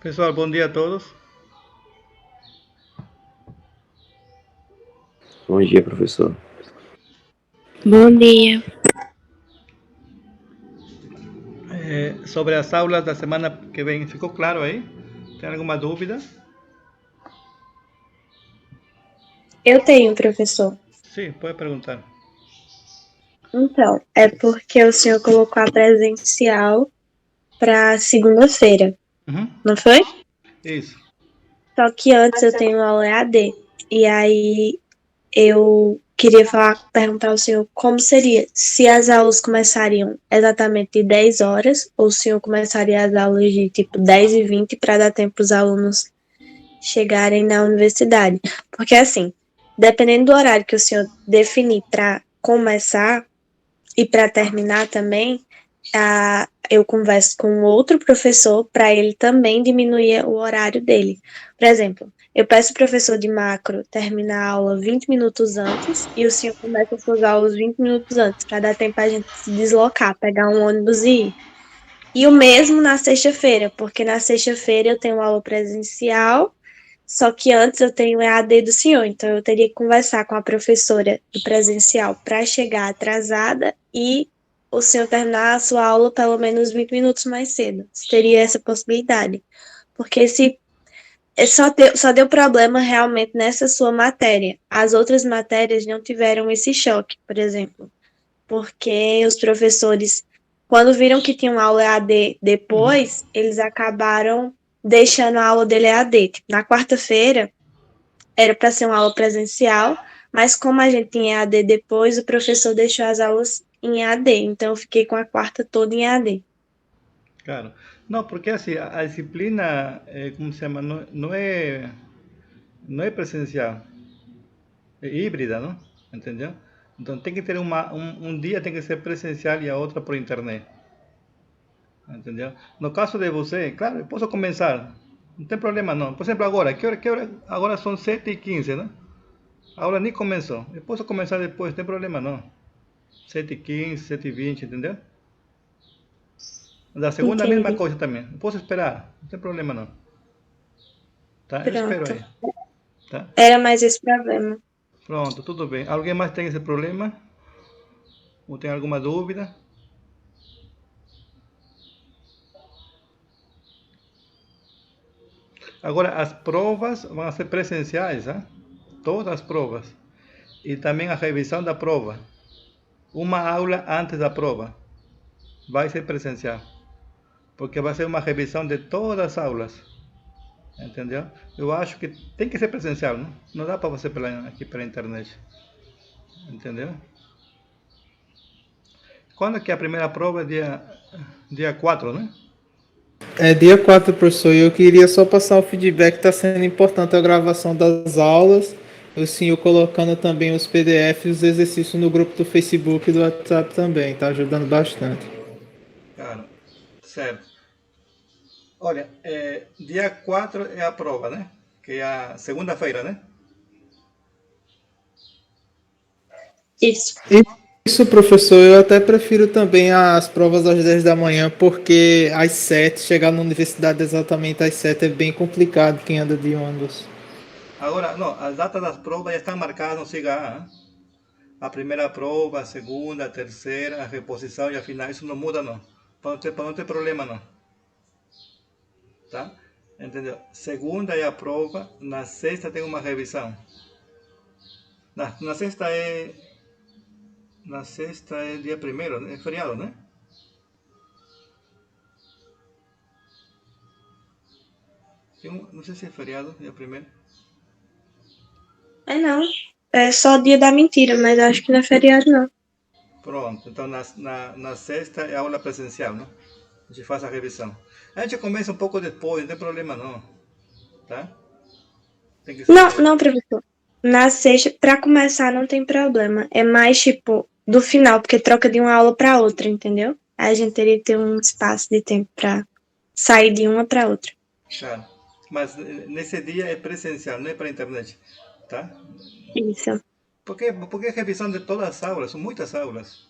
Pessoal, bom dia a todos. Bom dia, professor. Bom dia. Sobre as aulas da semana que vem, ficou claro aí? Tem alguma dúvida? Eu tenho, professor. Sim, pode perguntar. Então, é porque o senhor colocou a presencial para segunda-feira, Uhum, não foi? isso. Só que antes eu tenho aula EAD. E aí eu queria perguntar ao senhor como seria se as aulas começariam exatamente de 10 horas ou o senhor começaria as aulas de tipo 10h20 para dar tempo para os alunos chegarem na universidade. Porque assim, dependendo do horário que o senhor definir para começar, e para terminar também, eu converso com outro professor para ele também diminuir o horário dele. Por exemplo, eu peço o professor de macro terminar a aula 20 minutos antes e o senhor começa as suas aulas 20 minutos antes, para dar tempo a gente se deslocar, pegar um ônibus e ir. E o mesmo na sexta-feira, porque na sexta-feira eu tenho aula presencial, só que antes eu tenho EAD do senhor, então eu teria que conversar com a professora do presencial para chegar atrasada e o senhor terminar a sua aula pelo menos 20 minutos mais cedo. Teria essa possibilidade. Porque se só deu problema realmente nessa sua matéria. As outras matérias não tiveram esse choque, por exemplo. Porque os professores, quando viram que tinham aula EAD Uhum. depois, eles acabaram deixando a aula dele EAD. Tipo, na quarta-feira, era para ser uma aula presencial, mas como a gente tinha EAD depois, o professor deixou as aulas em EAD, então eu fiquei com a quarta toda em EAD. Claro. Não, porque assim, a disciplina, como se chama? Não é presencial, é híbrida, não? Entendeu? Então tem que ter um dia tem que ser presencial e a outra por internet. Entendeu? No caso de você, claro, eu posso começar. Não tem problema não. Por exemplo, agora, que hora? Agora são 7h15, né? A aula nem começou. Eu posso começar depois, não tem problema não. 7h15, 7h20, entendeu? Da segunda a mesma Entendi. coisa também. Eu posso esperar, não tem problema não. Tá? Eu espero Pronto. aí. Tá? Era mais esse problema. Pronto, tudo bem. Alguém mais tem esse problema? Ou tem alguma dúvida? Agora, as provas vão ser presenciais, hein? Todas as provas. E também a revisão da prova. Uma aula antes da prova vai ser presencial. Porque vai ser uma revisão de todas as aulas. Entendeu? Eu acho que tem que ser presencial, não? Não dá para você aqui pela internet. Entendeu? Quando que é a primeira prova? Dia 4, né? É dia 4, professor, e eu queria só passar o feedback, está sendo importante a gravação das aulas, o senhor colocando também os PDFs e os exercícios no grupo do Facebook e do WhatsApp também, está ajudando bastante. Claro. Certo. Olha, dia 4 é a prova, né? Que é a segunda-feira, né? Isso. Isso, professor, eu até prefiro também as provas às 10 da manhã, porque às 7, chegar na universidade exatamente às 7 é bem complicado quem anda de ônibus. Agora, não, as datas das provas já estão marcadas no CIGA, hein? A primeira prova, a segunda, a terceira, a reposição e a final, isso não muda não. Para não ter problema não. Tá? Entendeu? Segunda é a prova, na sexta tem uma revisão. Na sexta é. Na sexta é dia primeiro, é feriado, né? Não sei se é feriado, dia primeiro. É não. É só dia da mentira, mas acho que não é feriado, não. Pronto, então na sexta é aula presencial, né? A gente faz a revisão. A gente começa um pouco depois, não tem problema não, tá? Tem que Não, ser. não, professor. Na sexta, para começar, não tem problema. É mais tipo do final, porque troca de uma aula para outra, entendeu? Aí a gente teria que ter um espaço de tempo para sair de uma para outra. Claro. Mas nesse dia é presencial, não é para internet, tá? Isso. Porque é revisão de todas as aulas, são muitas aulas,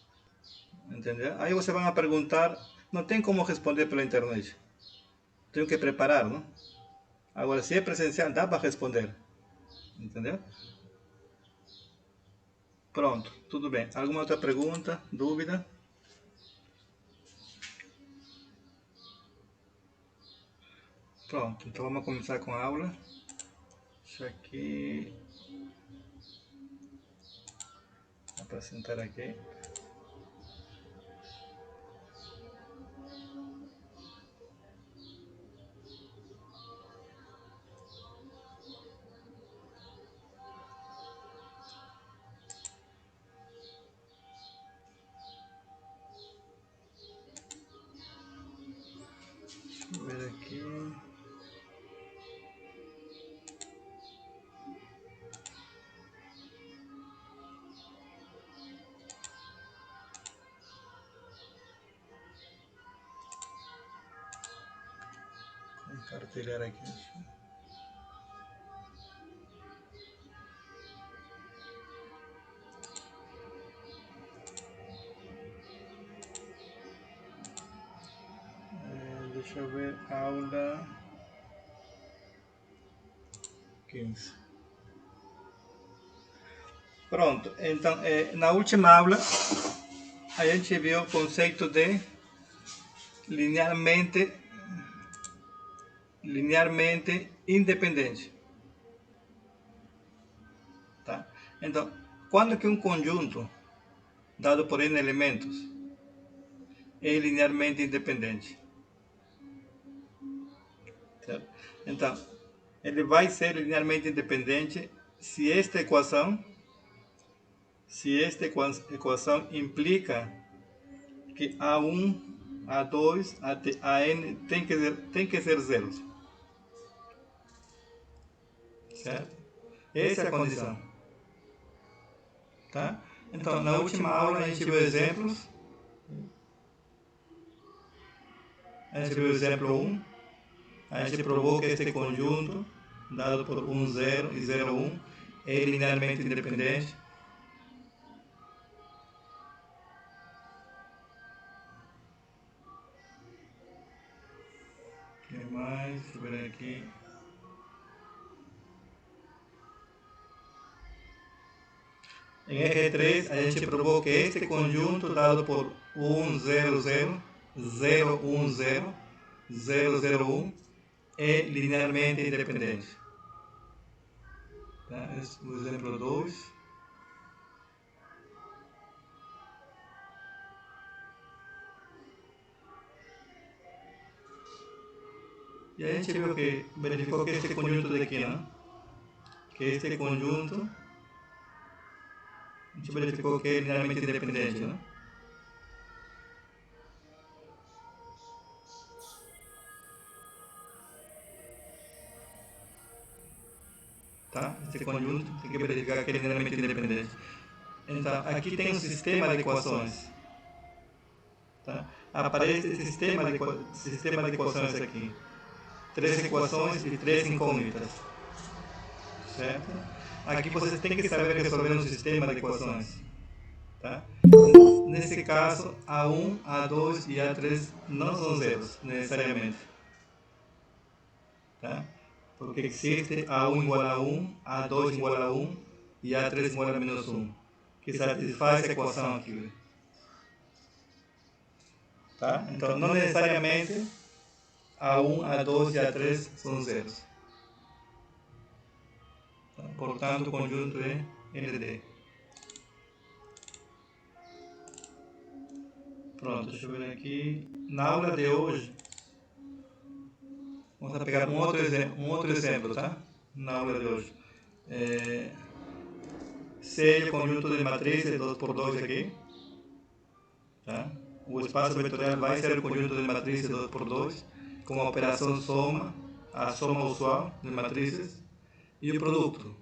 entendeu? Aí você vai perguntar, não tem como responder pela internet, tenho que preparar, não? Agora, se é presencial, dá para responder. Entendeu? Pronto, tudo bem. Alguma outra pergunta, dúvida? Pronto, então vamos começar com a aula. Isso aqui. Dá para sentar aqui. Deixa eu ver aqui. Compartilhar aqui. Deixa eu ver, aula 15. Pronto, então, na última aula, a gente viu o conceito de linearmente independente. Tá? Então, quando que um conjunto dado por n elementos é linearmente independente? Certo? Então, ele vai ser linearmente independente se esta equação implica que A1, A2, até AN tem que ser zeros. Certo? Essa é a condição. Tá? Então, na última aula a gente viu exemplos. A gente viu o exemplo 1. A gente provou que este conjunto, dado por 1, 0 e 0, 1, é linearmente independente. O que mais? Deixa eu ver aqui. Em R3, a gente provou que este conjunto, dado por 1, 0, 0, 0, 1, 0, 0, 0, 1, é linearmente independente. Tá? Esse é o exemplo 2. E a gente viu que verificou que este conjunto daqui, né? Que este conjunto, a gente verificou que é linearmente independente, né? Tá? Este conjunto tem que verificar que é linearmente independente. Então, aqui tem um sistema de equações. Tá? Aparece esse sistema de equações aqui. 3 equações e 3 incógnitas. Certo? Aqui vocês têm que saber resolver um sistema de equações. Tá? Nesse caso, A1, A2 e A3 não são zeros, necessariamente. Tá? Porque existe A1 igual a 1, A2 igual a 1 e A3 igual a menos 1, que satisfaz a equação aqui. Tá? Então, não necessariamente A1, A2 e A3 são zeros. Tá? Portanto, o conjunto é ND. Pronto, deixa eu ver aqui. Na aula de hoje, vamos pegar um outro exemplo, tá? Na aula de hoje. Seja conjunto de matrizes 2x2 aqui. Tá? O espaço vetorial vai ser o conjunto de matrizes 2x2 com a operação soma, a soma usual de matrizes e o produto.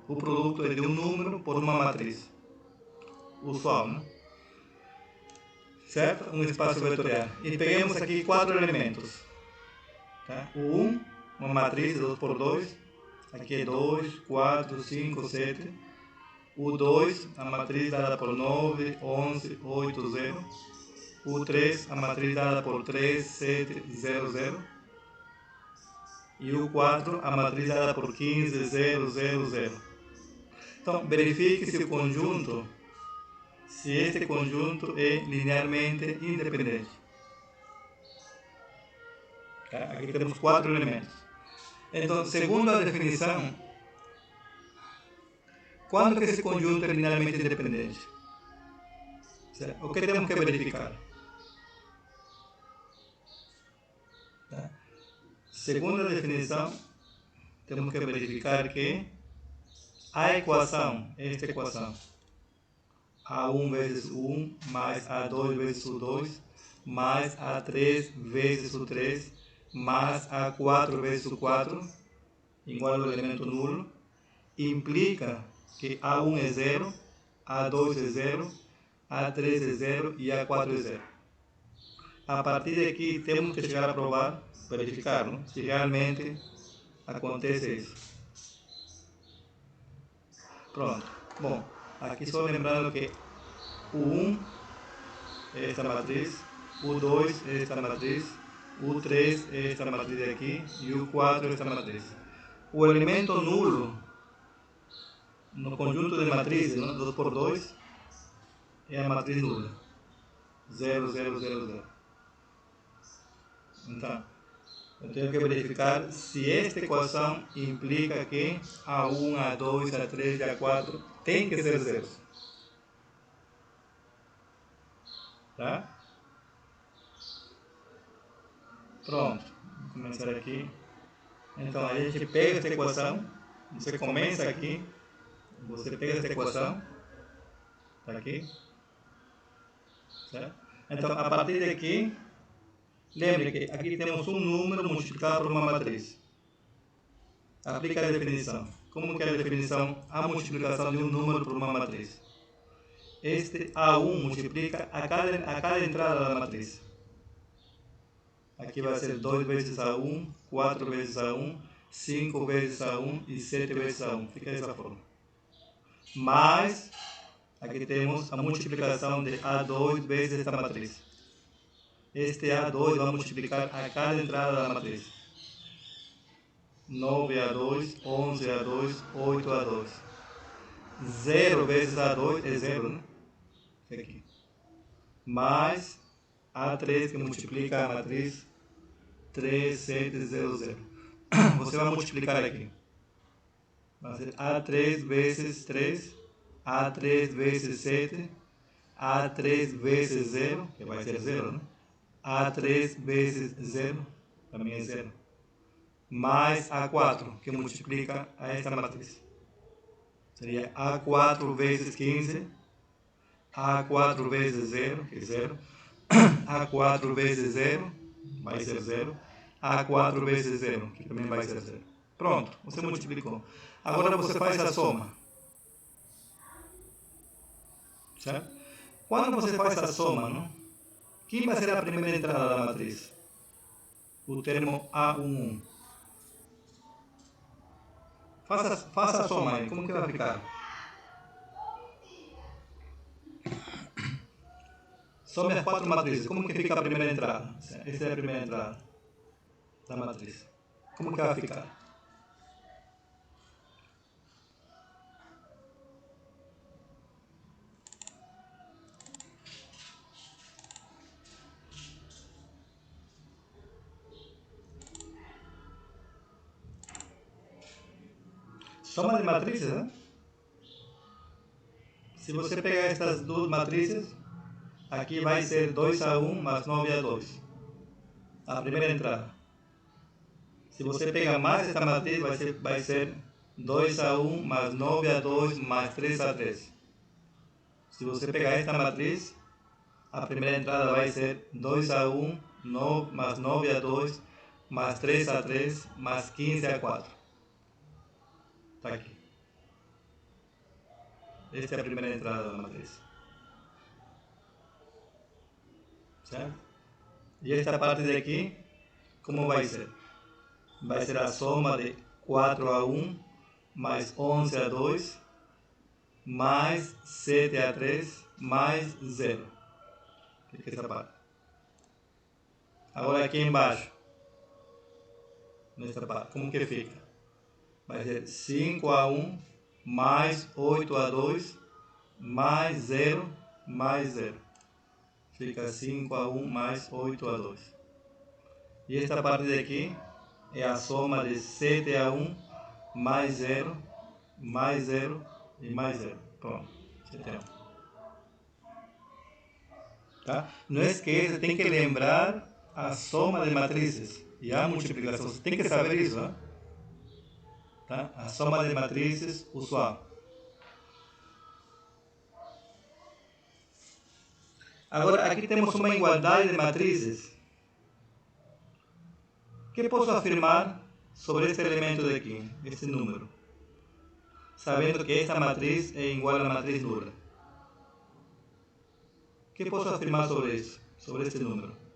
O produto é de um número por uma matriz usual, né? Certo? Um espaço vetorial. E pegamos aqui 4 elementos. Tá? O 1, uma matriz 2x2. Aqui é 2, 4, 5, 7. O 2, a matriz dada por 9, 11, 8, 0. U3, a matriz dada por 3, 7, 0, 0. E U4, a matriz dada por 15, 0, 0, 0. Então, verifique se o conjunto, se este conjunto é linearmente independente. Tá? Aqui temos 4 elementos. Então, segundo a definição, quando que esse conjunto é linearmente independente? Certo? O que temos que verificar? Tá? Segundo a definição, temos que verificar que a equação, esta equação, A1 vezes U1 mais A2 vezes U2 mais A3 vezes U3 mais A4 vezes U4 igual ao elemento nulo, implica que A1 é 0, A2 é 0, A3 é 0 e A4 é 0. A partir daqui temos que chegar a provar, verificar, não? Se realmente acontece isso. Pronto. Bom, aqui só lembrando que U1 é esta matriz, U2 é esta matriz, U3 é esta matriz aqui e U4 é esta matriz. O elemento nulo no conjunto de matrizes, 2 por 2, é a matriz nula. 0, 0, 0, 0. Então, eu tenho que verificar se esta equação implica que A1, A2, A3 e A4 tem que ser zeros. Tá? Pronto, vou começar aqui. Então, a gente pega esta equação, você começa aqui, você pega esta equação, tá aqui, certo? Então, a partir daqui, lembre que aqui temos um número multiplicado por uma matriz. Aplica a definição. Como que é a definição? A multiplicação de um número por uma matriz. Este A1 multiplica a cada entrada da matriz. Aqui vai ser 2 vezes A1, 4 vezes A1, 5 vezes A1 e 7 vezes A1. Fica dessa forma. Mas, aqui temos a multiplicação de A2 vezes esta matriz. Este A2 vai multiplicar a cada entrada da matriz. 9A2, 11A2, 8A2. 0 vezes A2 é 0, né? Aqui. Mais A3 que multiplica a matriz 3, 7, 0, 0. Você vai multiplicar aqui. Vai ser A3 vezes 3, A3 vezes 7, A3 vezes 0, que vai ser 0, né? A3 vezes 0, também é 0. Mais A4, que multiplica a esta matriz. Seria A4 vezes 15, A4 vezes 0, que é 0. A4 vezes 0, vai ser 0. A4 vezes 0, que também vai ser 0. Pronto, você multiplicou. Agora você faz a soma. Certo? Quando você faz a soma, não? Quem vai ser a primeira entrada da matriz? O termo A11. Faça a soma aí. Como que vai ficar? Some as 4 matrizes. Como que fica a primeira entrada? Essa é a primeira entrada da matriz. Como que vai ficar? Soma de matrizes, né? Se você pegar estas duas matrizes, aqui vai ser 2A1 mais 9A2. A primeira entrada. Se você pegar mais esta matriz, vai ser 2A1 mais 9A2 mais 3A3. Se você pegar esta matriz, a primeira entrada vai ser 2A1 mais 9A2 mais 3A3 mais 15A4. Está aqui. Esta é a primeira entrada da matriz. Certo? E esta parte daqui, como vai ser? Vai ser a soma de 4A1 mais 11A2 mais 7A3 mais 0. Fica essa parte. Agora aqui embaixo, nesta parte, como que fica? Vai ser 5-1 mais 8-2 mais 0 mais 0. Fica 5-1 mais 8-2. E esta parte daqui é a soma de 7-1 mais 0 mais 0 e mais 0. Pronto, 7-1. Tá? Não esqueça, tem que lembrar a soma de matrizes e a multiplicação. Você tem que saber isso, né? Tá? A soma de matrizes usual. Agora, aqui temos uma igualdade de matrizes. O que posso afirmar sobre este elemento daqui, este número? Sabendo que esta matriz é igual à matriz nula. O que posso afirmar sobre isso, sobre este número?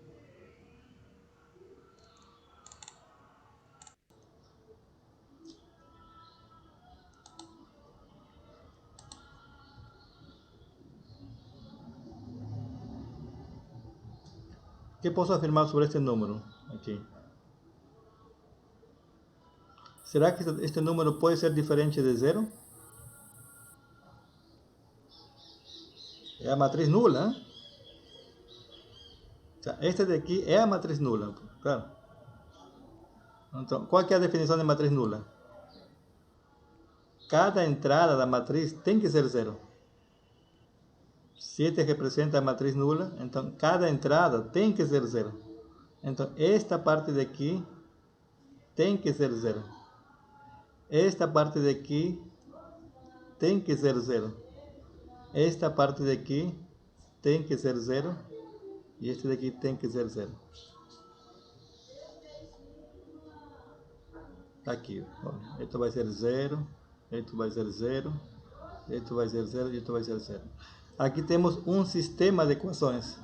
O que posso afirmar sobre este número aqui? Será que este número pode ser diferente de zero? É a matriz nula, né? Este daqui é a matriz nula, claro. Então, qual que é a definição de matriz nula? Cada entrada da matriz tem que ser zero. 7 representa a matriz nula, então cada entrada tem que ser zero. Então, esta parte daqui tem que ser zero. Esta parte daqui tem que ser zero. Esta parte daqui tem que ser zero. E este daqui tem que ser zero. Aqui, ó. Este vai ser zero. Este vai ser zero. Este vai ser zero e este vai ser zero. Aqui temos um sistema de equações.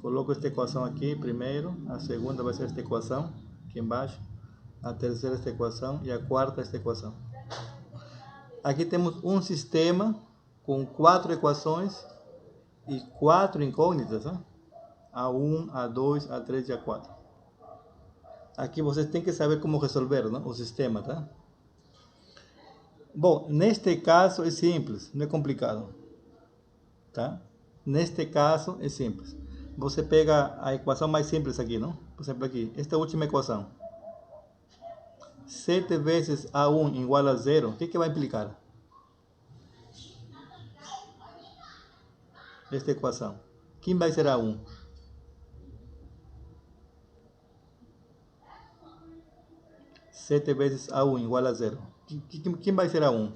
Coloco esta equação aqui primeiro. A segunda vai ser esta equação aqui embaixo. A terceira esta equação e a quarta esta equação. Aqui temos um sistema com 4 equações e 4 incógnitas, né? A1, A2, A3 e A4. Aqui vocês têm que saber como resolver, né? O sistema, tá? Bom, neste caso é simples, não é complicado, tá? Neste caso é simples. Você pega a equação mais simples aqui, não? Por exemplo aqui, esta última equação. 7 vezes A1 igual a 0, o que vai implicar? Esta equação. Quem vai ser A1? 7 vezes A1 igual a 0. Quem vai ser A1?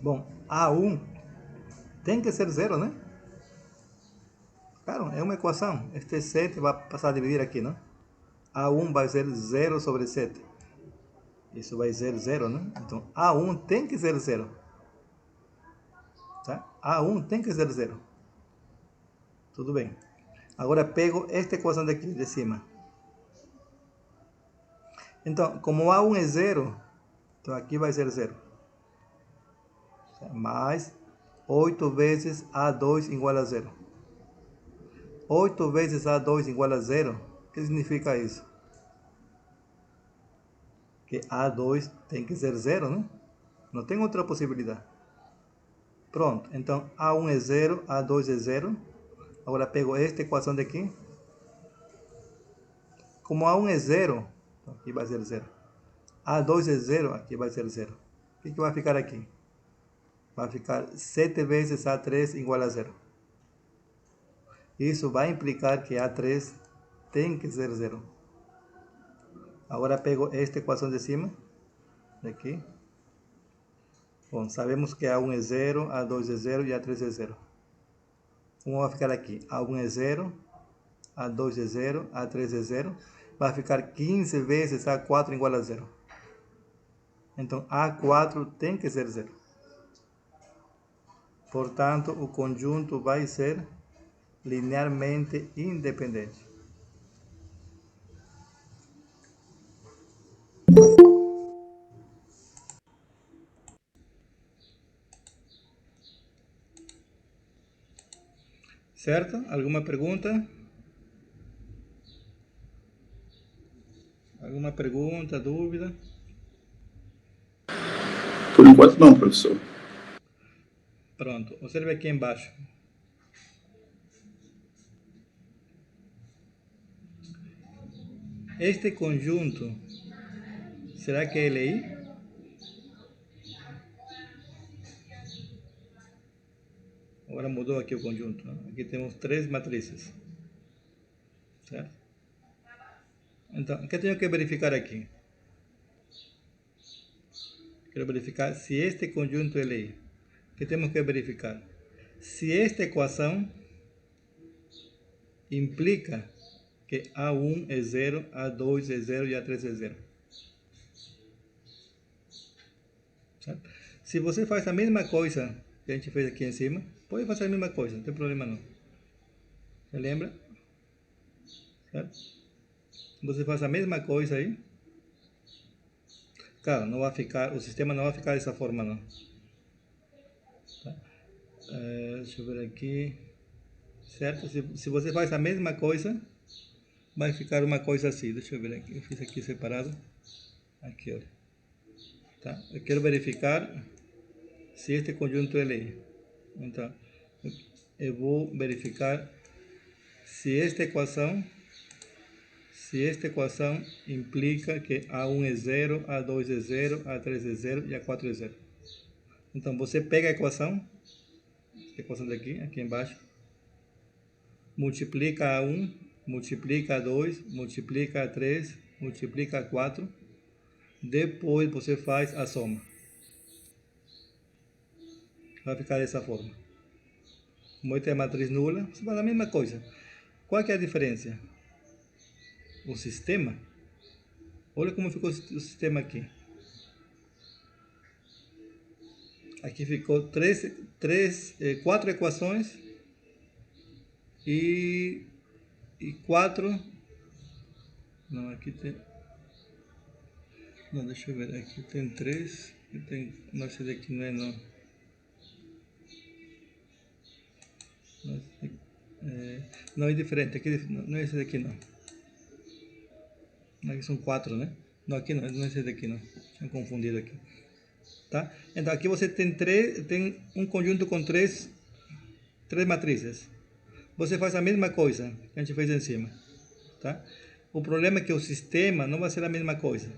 Bom, A1 tem que ser 0, né? Claro, é uma equação. Este 7 vai passar a dividir aqui, não? A1 vai ser 0 sobre 7. Isso vai ser 0, né? Então, A1 tem que ser 0. Tá? A1 tem que ser 0. Tudo bem. Agora pego esta equação daqui, de cima. Então, como A1 é 0, então aqui vai ser 0. Mais 8 vezes A2 igual a 0. 8 vezes A2 igual a 0, o que significa isso? Que A2 tem que ser 0, né? Não tem outra possibilidade. Pronto, então A1 é 0, A2 é 0. Agora pego esta equação daqui. Como A1 é 0, aqui vai ser 0. A2 é 0, aqui vai ser 0. O que vai ficar aqui? Vai ficar 7 vezes A3 igual a 0. Isso vai implicar que A3 tem que ser 0. Agora pego esta equação de cima, daqui. Bom, sabemos que A1 é 0, A2 é 0 e A3 é 0. Como vai ficar aqui? A1 é 0, A2 é 0, A3 é 0. Vai ficar 15 vezes A4 igual a 0. Então, A4 tem que ser 0. Portanto, o conjunto vai ser linearmente independente. Certo? Alguma pergunta? Alguma pergunta, dúvida? Por enquanto não, professor. Pronto, observe aqui embaixo. Este conjunto, será que é LI? Agora mudou aqui o conjunto, né? Aqui temos 3 matrizes. Certo? Então, o que eu tenho que verificar aqui? Quero verificar se este conjunto é LI. O que temos que verificar? Se esta equação implica que A1 é 0, A2 é 0 e A3 é 0. Certo? Se você faz a mesma coisa que a gente fez aqui em cima, pode fazer a mesma coisa, não tem problema não. Você lembra? Certo? Você faz a mesma coisa aí. Claro, não vai ficar, o sistema não vai ficar dessa forma não. Tá? Deixa eu ver aqui. Certo? Se você faz a mesma coisa, vai ficar uma coisa assim. Deixa eu ver aqui. Eu fiz aqui separado. Aqui, olha. Tá? Eu quero verificar se este conjunto é LI. Então, eu vou verificar se esta equação implica que A1 é 0, A2 é 0, A3 é 0 e A4 é 0. Então, você pega a equação daqui, aqui embaixo, multiplica A1, multiplica A2, multiplica A3, multiplica A4, depois você faz a soma. Vai ficar dessa forma. Como é a matriz nula, você faz a mesma coisa. Qual que é a diferença? O sistema. Olha como ficou o sistema aqui. Aqui ficou 4 equações e 4. Não, aqui tem. Não, deixa eu ver. Aqui tem 3. Não, esse daqui não é não. Não, é diferente. Aqui não é esse daqui não. Aqui são 4, né? Não, aqui não é esse daqui não. Tinha confundido aqui. Tá? Então aqui você tem um conjunto com três matrizes. Você faz a mesma coisa que a gente fez em cima. Tá? O problema é que o sistema não vai ser a mesma coisa.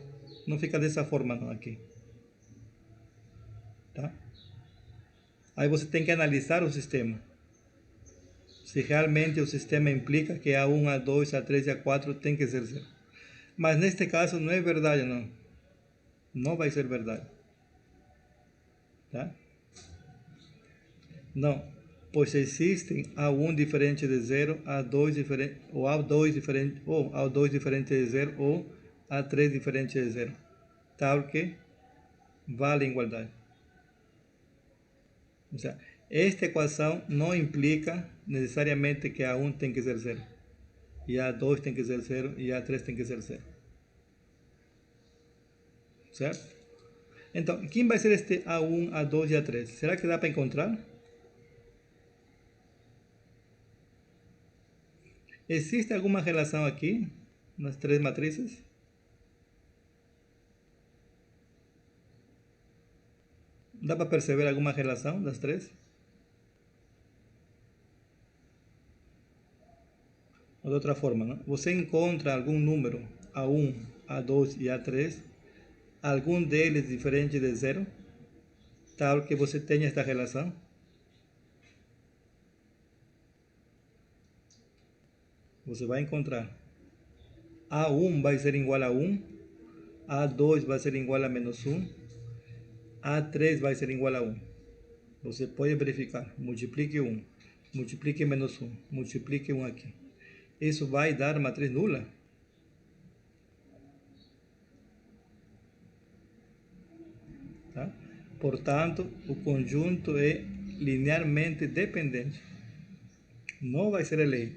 Não fica dessa forma não aqui. Tá? Aí você tem que analisar o sistema. Se realmente o sistema implica que A1, A2, A3 e A4 tem que ser 0. Mas neste caso não é verdade não. Não vai ser verdade. Tá? Não, pois existem A1 diferente de 0, A2 diferente, ou A2 diferente, ou A2 diferente de 0, ou A3 diferente de 0, tal que vale a igualdade. Ou seja, esta equação não implica necessariamente que A1 tem que ser 0, e A2 tem que ser 0, e A3 tem que ser 0. Certo? Então, quem vai ser este A1, A2 e A3? Será que dá para encontrar? ¿Existe alguma relação aqui nas 3 matrizes? Dá para perceber alguma relação das 3? Ou de outra forma, não? Você encontra algum número A1, A2 e A3, algum deles diferente de 0, tal que você tenha esta relação? Você vai encontrar. A1 vai ser igual a 1, A2 vai ser igual a menos 1, A3 vai ser igual a 1. Você pode verificar. Multiplique 1, multiplique menos 1, multiplique 1 aqui. Isso vai dar matriz nula? Tá? Portanto, o conjunto é linearmente dependente. Não vai ser LI.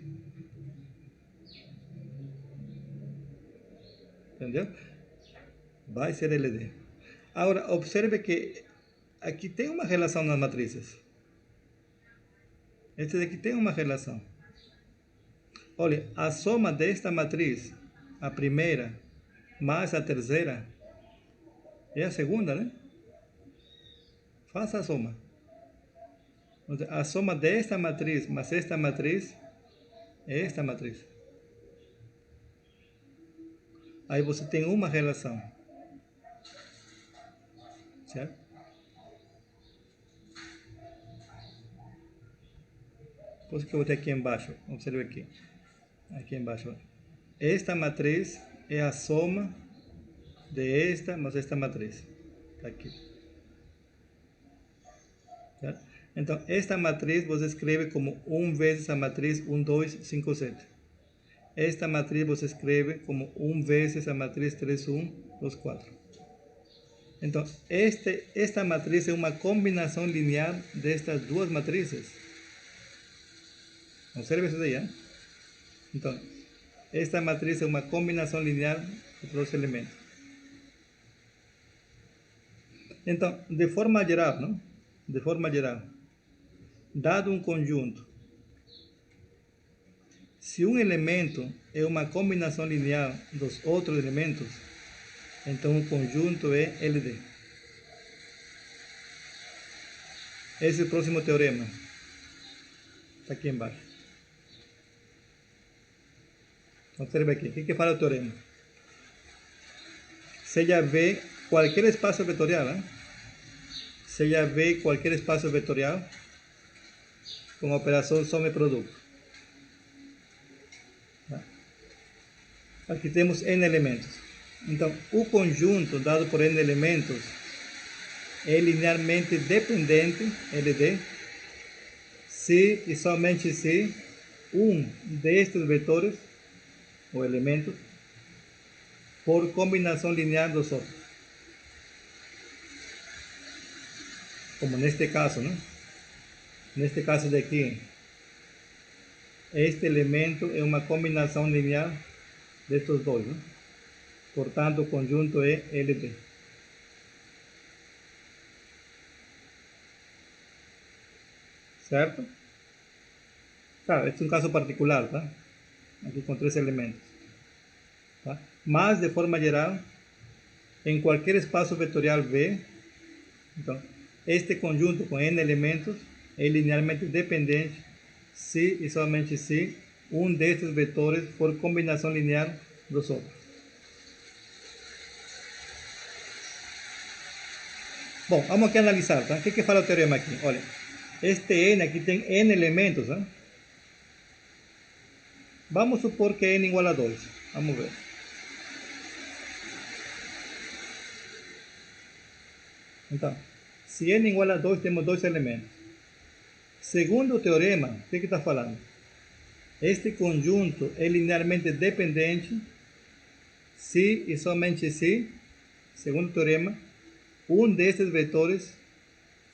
Entendeu? Vai ser LD. Agora, observe que aqui tem uma relação nas matrizes. Este daqui tem uma relação. Olha, a soma desta matriz, a primeira, mais a terceira, é a segunda, né? Faça a soma. A soma desta matriz mais esta matriz é esta matriz. Aí você tem uma relação. Certo? Por isso que eu botei aqui embaixo. Observe aqui. Aqui embaixo. Esta matriz é a soma de esta mais esta matriz. Está aqui. Certo? Então, esta matriz você escreve como 1 vezes a matriz 1, 2, 5, 7. Esta matriz você escreve como 1 vezes a matriz 3, 1, 2, 4. Então, esta matriz é uma combinação linear destas duas matrizes. Observe isso daí, hein? Então, esta matriz é uma combinação linear de dois elementos. Então, de forma geral, não? De forma geral, dado um conjunto, se um elemento é uma combinação linear dos outros elementos, então o conjunto é LD. Esse é o próximo teorema. Está aqui embaixo. Observe aqui. O que fala o teorema? Seja V qualquer espaço vetorial, né? Seja V qualquer espaço vetorial com a operação soma e produto. Aqui temos N elementos. Então, o conjunto dado por N elementos é linearmente dependente, LD, se e somente se um destes vetores, ou elementos, for combinação linear dos outros. Como neste caso, né? Neste caso daqui, este elemento é uma combinação linear destes dois, né? Portanto, o conjunto é LD. Certo? Claro, este é um caso particular, tá? Aqui com 3 elementos. Tá? Mas, de forma geral, em qualquer espaço vetorial V, então, este conjunto com N elementos é linearmente dependente se e somente se um destes vetores for combinação linear dos outros. Bom, vamos aqui analisar, tá? O que fala o teorema aqui? Olha, este N aqui tem N elementos, né? Vamos supor que N igual a 2. Vamos ver. Então, se N igual a 2, temos 2 elementos. Segundo o teorema, o que está falando? Este conjunto é linearmente dependente se e somente se, segundo o teorema, um destes vetores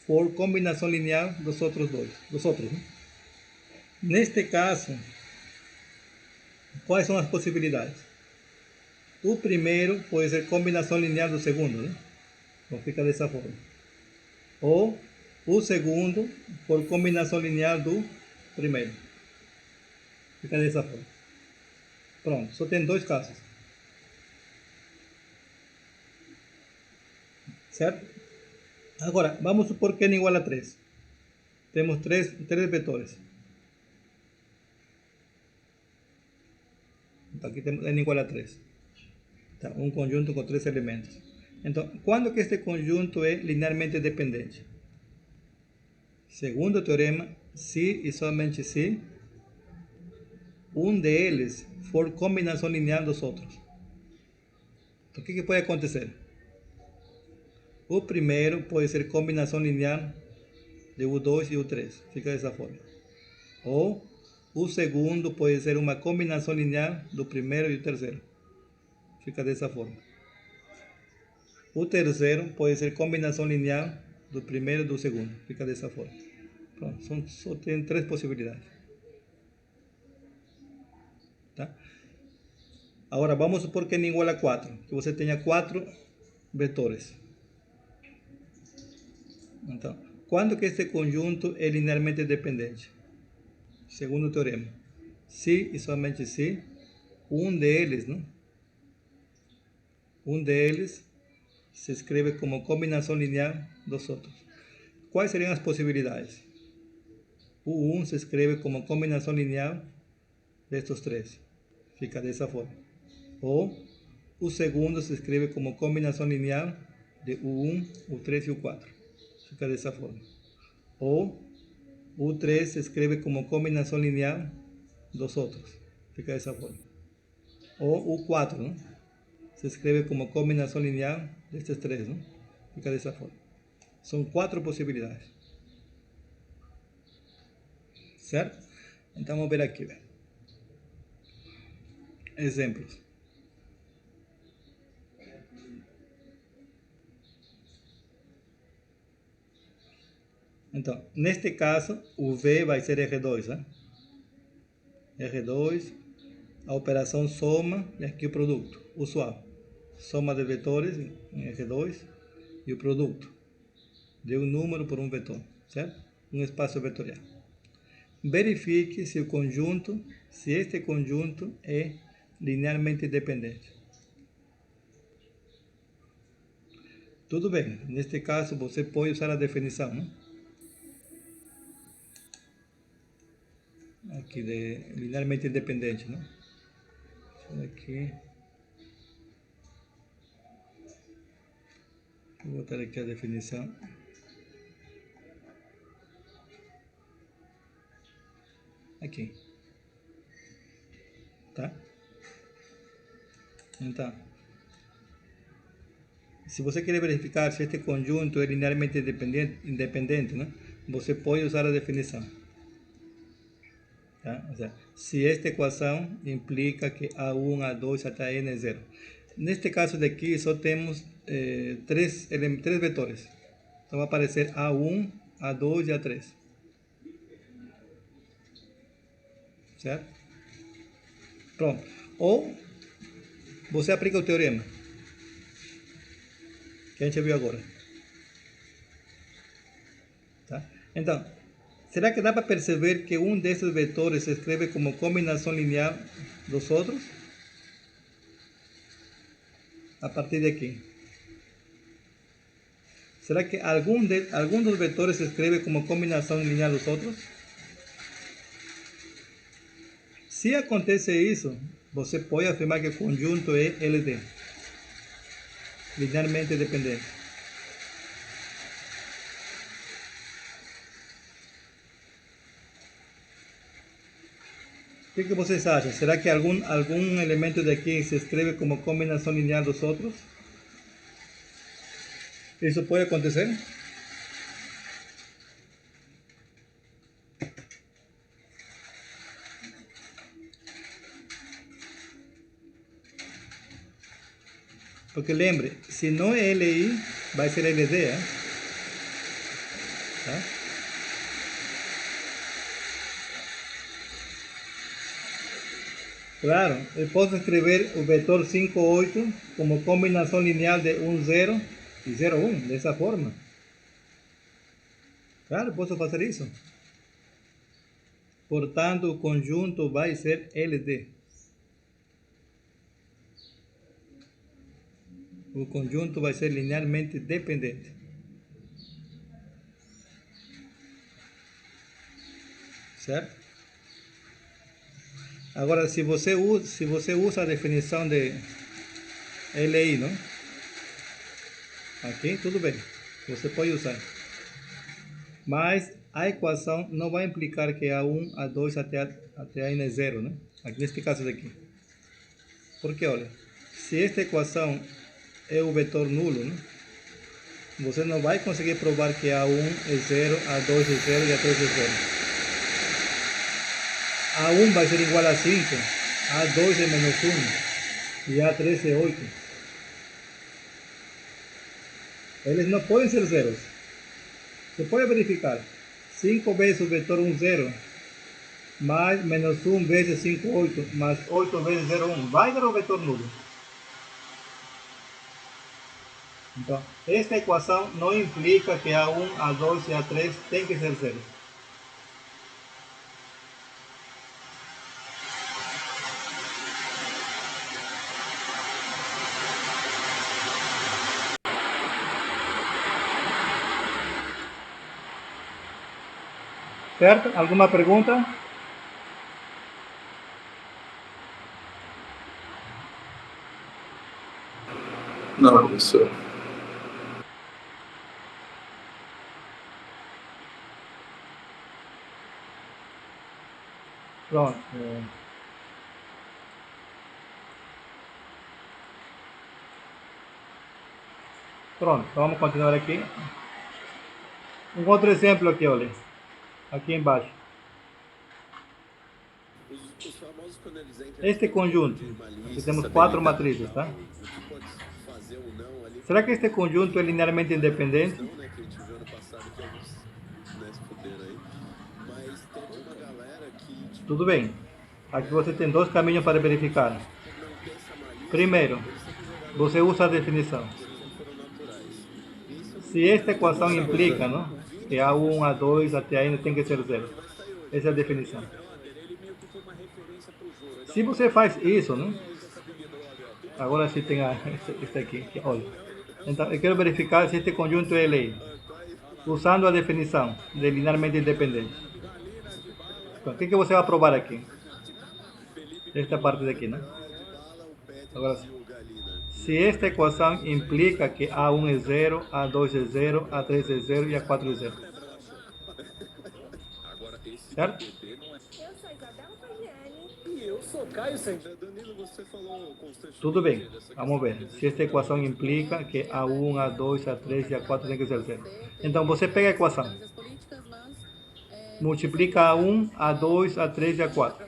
for combinação linear dos outros dois. Né? Neste caso, quais são as possibilidades? O primeiro pode ser combinação linear do segundo, né? Então fica dessa forma. Ou o segundo por combinação linear do primeiro. Fica dessa forma. Pronto, só tem 2 casos. Certo? Agora, vamos supor que N igual a 3. Temos 3 vetores. Então, aqui temos N igual a 3. Tá, um conjunto com 3 elementos. Então, quando que este conjunto é linearmente dependente? Segundo o teorema, se e somente se um deles for combinação linear dos outros. Então, o que pode acontecer? O primeiro pode ser combinação linear de U2 e U3. Fica dessa forma. Ou o segundo pode ser uma combinação linear do primeiro e do terceiro. Fica dessa forma. O terceiro pode ser combinação linear do primeiro e do segundo. Fica dessa forma. Pronto, só tem 3 possibilidades. Tá? Agora, vamos supor que n igual a 4, que você tenha 4 vetores. Então, quando que este conjunto é linearmente dependente? Segundo o teorema. Se e somente se um deles, não? Um deles se escreve como combinação linear dos outros. Quais seriam as possibilidades? O 1 se escreve como combinação linear destes três. Fica dessa forma. Ou o segundo se escreve como combinação linear de U1, U3 e U4. Fica dessa forma. Ou o 3 se escreve como combinação linear dos outros. Fica dessa forma. Ou o 4, não? Se escreve como combinação linear destes três, não? Fica dessa forma. São 4 possibilidades. Certo? Então vamos ver aqui. Exemplos. Então, neste caso, o V vai ser R2, né? R2, a operação soma e aqui o produto, usual. Soma de vetores em R2 e o produto de um número por um vetor, certo? Um espaço vetorial. Verifique se este conjunto é linearmente dependente. Tudo bem, neste caso você pode usar a definição, né? Aqui de linearmente independente, né? Aqui. Vou botar aqui a definição. Aqui. Tá? Então, se você quer verificar se este conjunto é linearmente independente, né? Você pode usar a definição. Tá? Ou seja, se esta equação implica que A1, A2 até N é zero. Neste caso daqui só temos três vetores. Então vai aparecer A1, A2 e A3. Certo? Pronto. Ou você aplica o teorema que a gente viu agora. Tá? Então, será que dá para perceber que um desses vetores se escreve como combinação linear dos outros? A partir de aqui. Será que algum dos vetores se escreve como combinação linear dos outros? Se acontece isso, você pode afirmar que o conjunto é LD, linearmente dependente. O que vocês acham? Será que algum elemento daqui se escreve como combinação linear dos outros? Isso pode acontecer? Porque lembre, se não é LI, vai ser LD, hein? Tá? Claro, eu posso escrever o vetor 5, 8 como combinação linear de 1, 0 e 0, 1, dessa forma. Claro, posso fazer isso. Portanto, o conjunto vai ser LD. O conjunto vai ser linearmente dependente. Certo? Agora, se você usa a definição de LI, não? Aqui, tudo bem. Você pode usar. Mas a equação não vai implicar que A1, A2 até a N é zero, né? Aqui neste caso daqui. Porque, olha, se esta equação é o vetor nulo, né? Você não vai conseguir provar que A1 é zero, A2 é zero e A3 é zero. A1 vai ser igual a 5, A2 é menos 1 e A3 é 8. Eles não podem ser zeros. Você pode verificar. 5 vezes o vetor 1, 0 mais menos 1 vezes 5, 8, mais 8 vezes 0, 1. Vai dar o vetor nulo. Então, esta equação não implica que A1, A2 e A3 tem que ser zero. Certo? Alguma pergunta? Não, professor. Pronto. Pronto, então vamos continuar aqui. Um outro exemplo aqui, olha. Aqui embaixo. Este conjunto, aqui temos 4 matrizes, tá? Será que este conjunto é linearmente independente? Tudo bem. Aqui você tem dois caminhos para verificar. Primeiro, você usa a definição. Se esta equação implica, não, que A1, A2 até N tem que ser zero. Essa é a definição. Se você faz isso, não, agora sim tem este aqui, olha. Então, eu quero verificar se este conjunto é lei, usando a definição de linearmente independente. Então, o que você vai provar aqui? Esta parte daqui, né? Agora, se esta equação implica que A1 é zero, A2 é zero, A3 é zero e A4 é zero. Certo? Tudo bem, vamos ver. Se esta equação implica que A1, A2, A3 e A4 tem que ser zero. Então, você pega a equação, multiplica A1, A2, A3 e A4.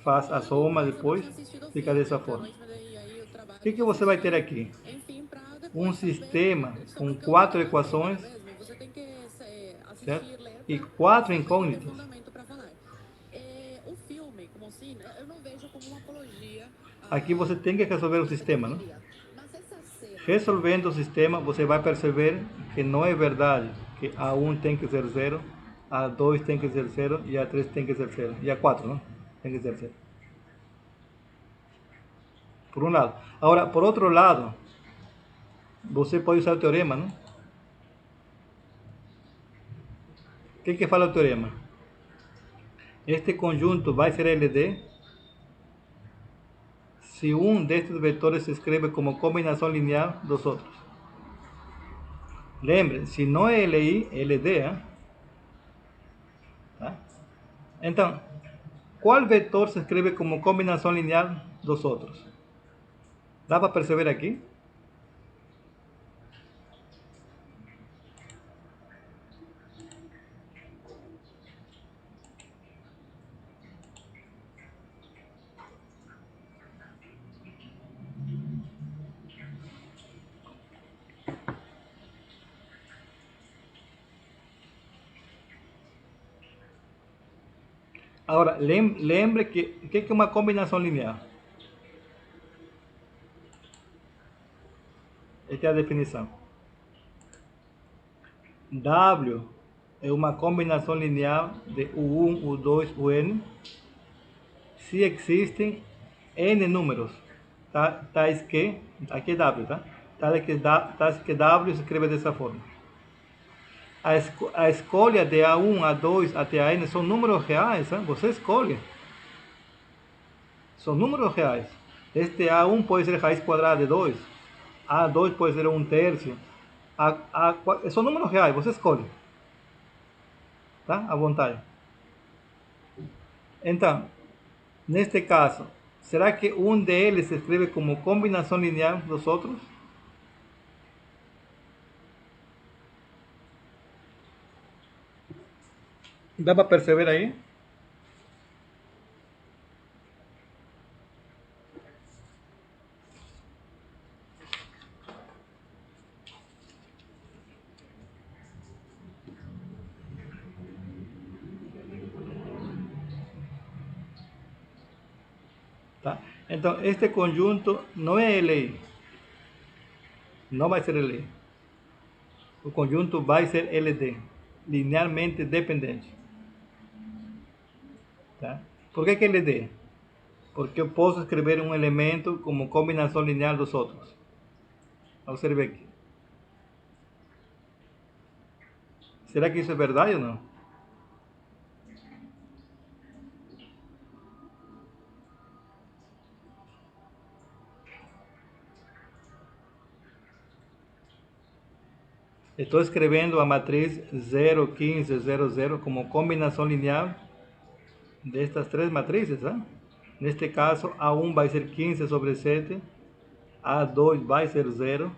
Faz a soma depois, fica dessa forma. O que você vai ter aqui? Um sistema com 4 equações, certo? E 4 incógnitas. Aqui você tem que resolver o sistema, não? Resolvendo o sistema, você vai perceber que não é verdade que A1 tem que ser zero, A2 tem que ser zero e A3 tem que ser zero. E A4, não? Tem que ser zero. Por um lado. Agora, por outro lado, você pode usar o teorema, não? O que fala o teorema? Este conjunto vai ser LD se um destes vetores se escreve como combinação linear dos outros. Lembre, se não é LI, é LD, tá? Então, qual vetor se escreve como combinação linear dos outros? Dá para perceber aqui? Agora, lembre que o que é uma combinação linear? Esta é a definição. W é uma combinação linear de U1, U2, UN se existem N números, tais que, aqui é W, tá? Tais que W se escreve dessa forma. A escolha de A1, A2 até a N são números reais, hein? Você escolhe. São números reais. Este A1 pode ser raiz quadrada de 2, A2 pode ser 1/3, são números reais, você escolhe. Tá? À vontade. Então, neste caso, será que um deles se escreve como combinação linear dos outros? Dá para perceber aí? Tá? Então, este conjunto não é LI. Não vai ser LI. O conjunto vai ser LD, linearmente dependente. Tá? Por que LD? Porque eu posso escrever um elemento como combinação linear dos outros. Observe aqui. Será que isso é verdade ou não? Estou escrevendo a matriz 0, 15, 0, 0 como combinação linear destas três matrizes. Tá? Neste caso, A1 vai ser 15 sobre 7, A2 vai ser 0,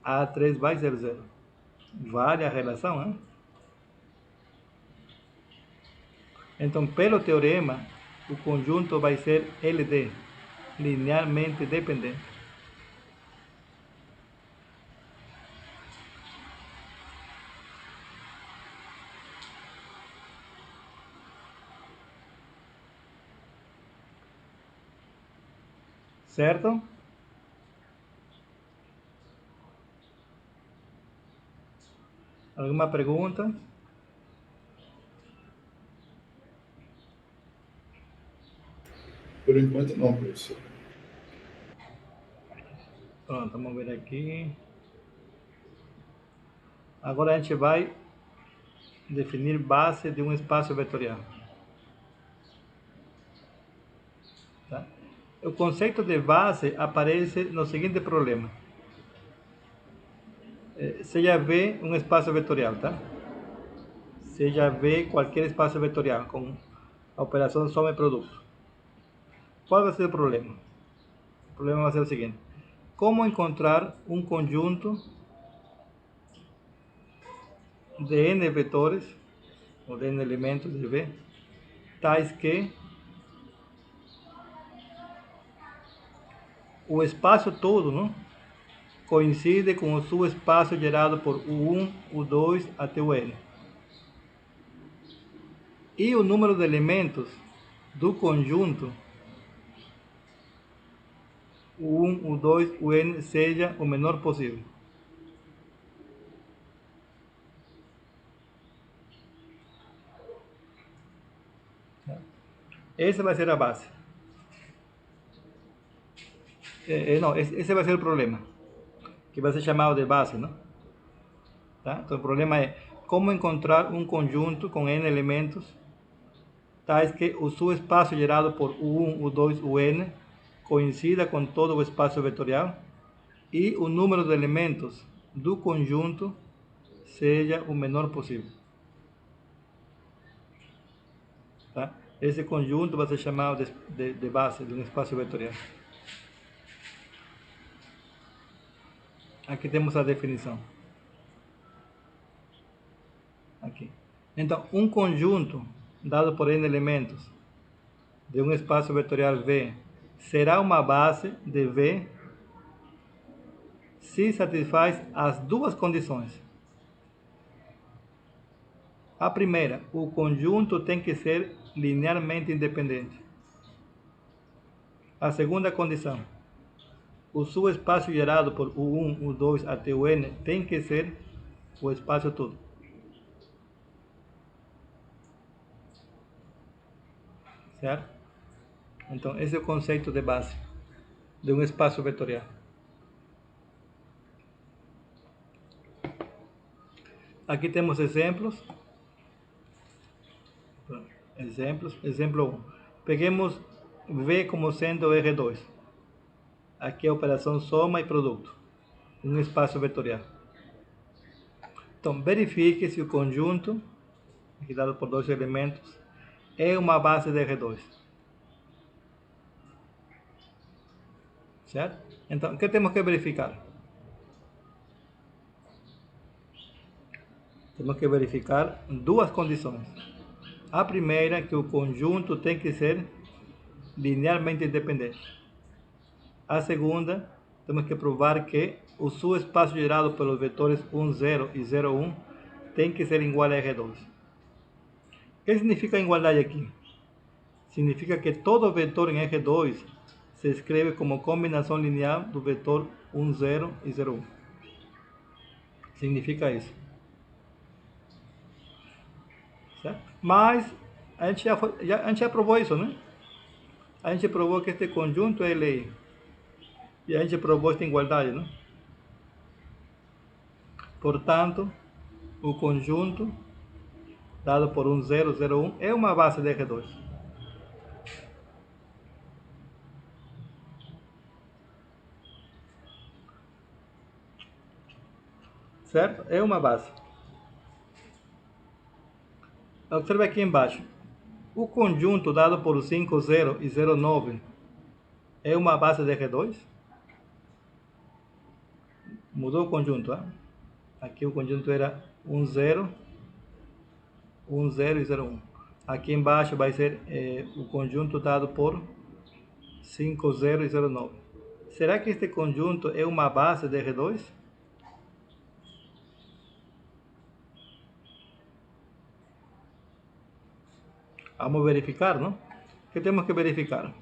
A3 vai ser 0. Vale a relação, hein? Então, pelo teorema, o conjunto vai ser LD, linearmente dependente. Certo? Alguma pergunta? Por enquanto não, professor. Pronto, vamos ver aqui. Agora a gente vai definir base de um espaço vetorial. Tá? O conceito de base aparece no seguinte problema. Seja V um espaço vetorial, tá? Seja V qualquer espaço vetorial com a operação soma e produto. Qual vai ser o problema? O problema vai ser o seguinte. Como encontrar um conjunto de n vetores, ou de n elementos de V, tais que o espaço todo, não, coincide com o subespaço gerado por U1, U2 até o N. E o número de elementos do conjunto U1, U2, UN seja o menor possível. Essa vai ser a base. Não, esse vai ser o problema, que vai ser chamado de base, não? Tá? Então o problema é como encontrar um conjunto com n elementos tais que o subespaço gerado por U1, U2, UN coincida com todo o espaço vetorial e o número de elementos do conjunto seja o menor possível. Tá? Esse conjunto vai ser chamado de base de um espaço vetorial. Aqui temos a definição. Aqui. Então, um conjunto dado por n elementos de um espaço vetorial V será uma base de V se satisfaz as duas condições. A primeira, o conjunto tem que ser linearmente independente. A segunda condição, o subespaço gerado por U1, U2 até o N tem que ser o espaço todo. Certo? Então, esse é o conceito de base de um espaço vetorial. Aqui temos exemplos. Exemplo 1. Peguemos V como sendo R2. Aqui é a operação soma e produto. Um espaço vetorial. Então, verifique se o conjunto, aqui dado por dois elementos, é uma base de R2. Certo? Então, o que temos que verificar? Temos que verificar duas condições. A primeira é que o conjunto tem que ser linearmente independente. A segunda, temos que provar que o subespaço gerado pelos vetores 1, 0 e 0, 1 tem que ser igual a R2. O que significa igualdade aqui? significa que todo vetor em eje 2 se escreve como combinação linear do vetor 1, 0 e 0, 1. Significa isso. Certo? Mas a gente já provou isso, né? A gente provou que este conjunto é lei. E a gente provou esta igualdade, né? Portanto, o conjunto dado por 1, 0, 0, 1 é uma base de eje 2. Certo? É uma base. Observe aqui embaixo. O conjunto dado por 5, 0 e 0, 9 é uma base de eje 2? Mudou o conjunto, hein? Aqui o conjunto era 1, 0, 1, 0 e 0, 1. Aqui embaixo vai ser o conjunto dado por 5, 0 e 0, 9. Será que este conjunto é uma base de eje 2? Vamos verificar, não? O que temos que verificar?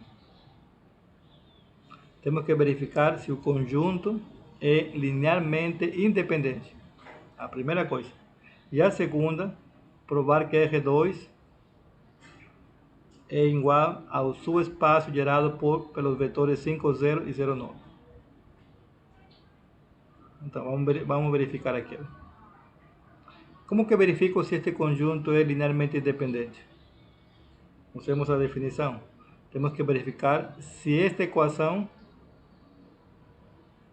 Temos que verificar se o conjunto é linearmente independente. A primeira coisa. E a segunda, provar que eje 2 é igual ao subespaço gerado pelos vetores 5, 0 e 0, 9. Então, vamos verificar aqui. Como que verifico se este conjunto é linearmente independente? Usemos a definição. Temos que verificar se esta equação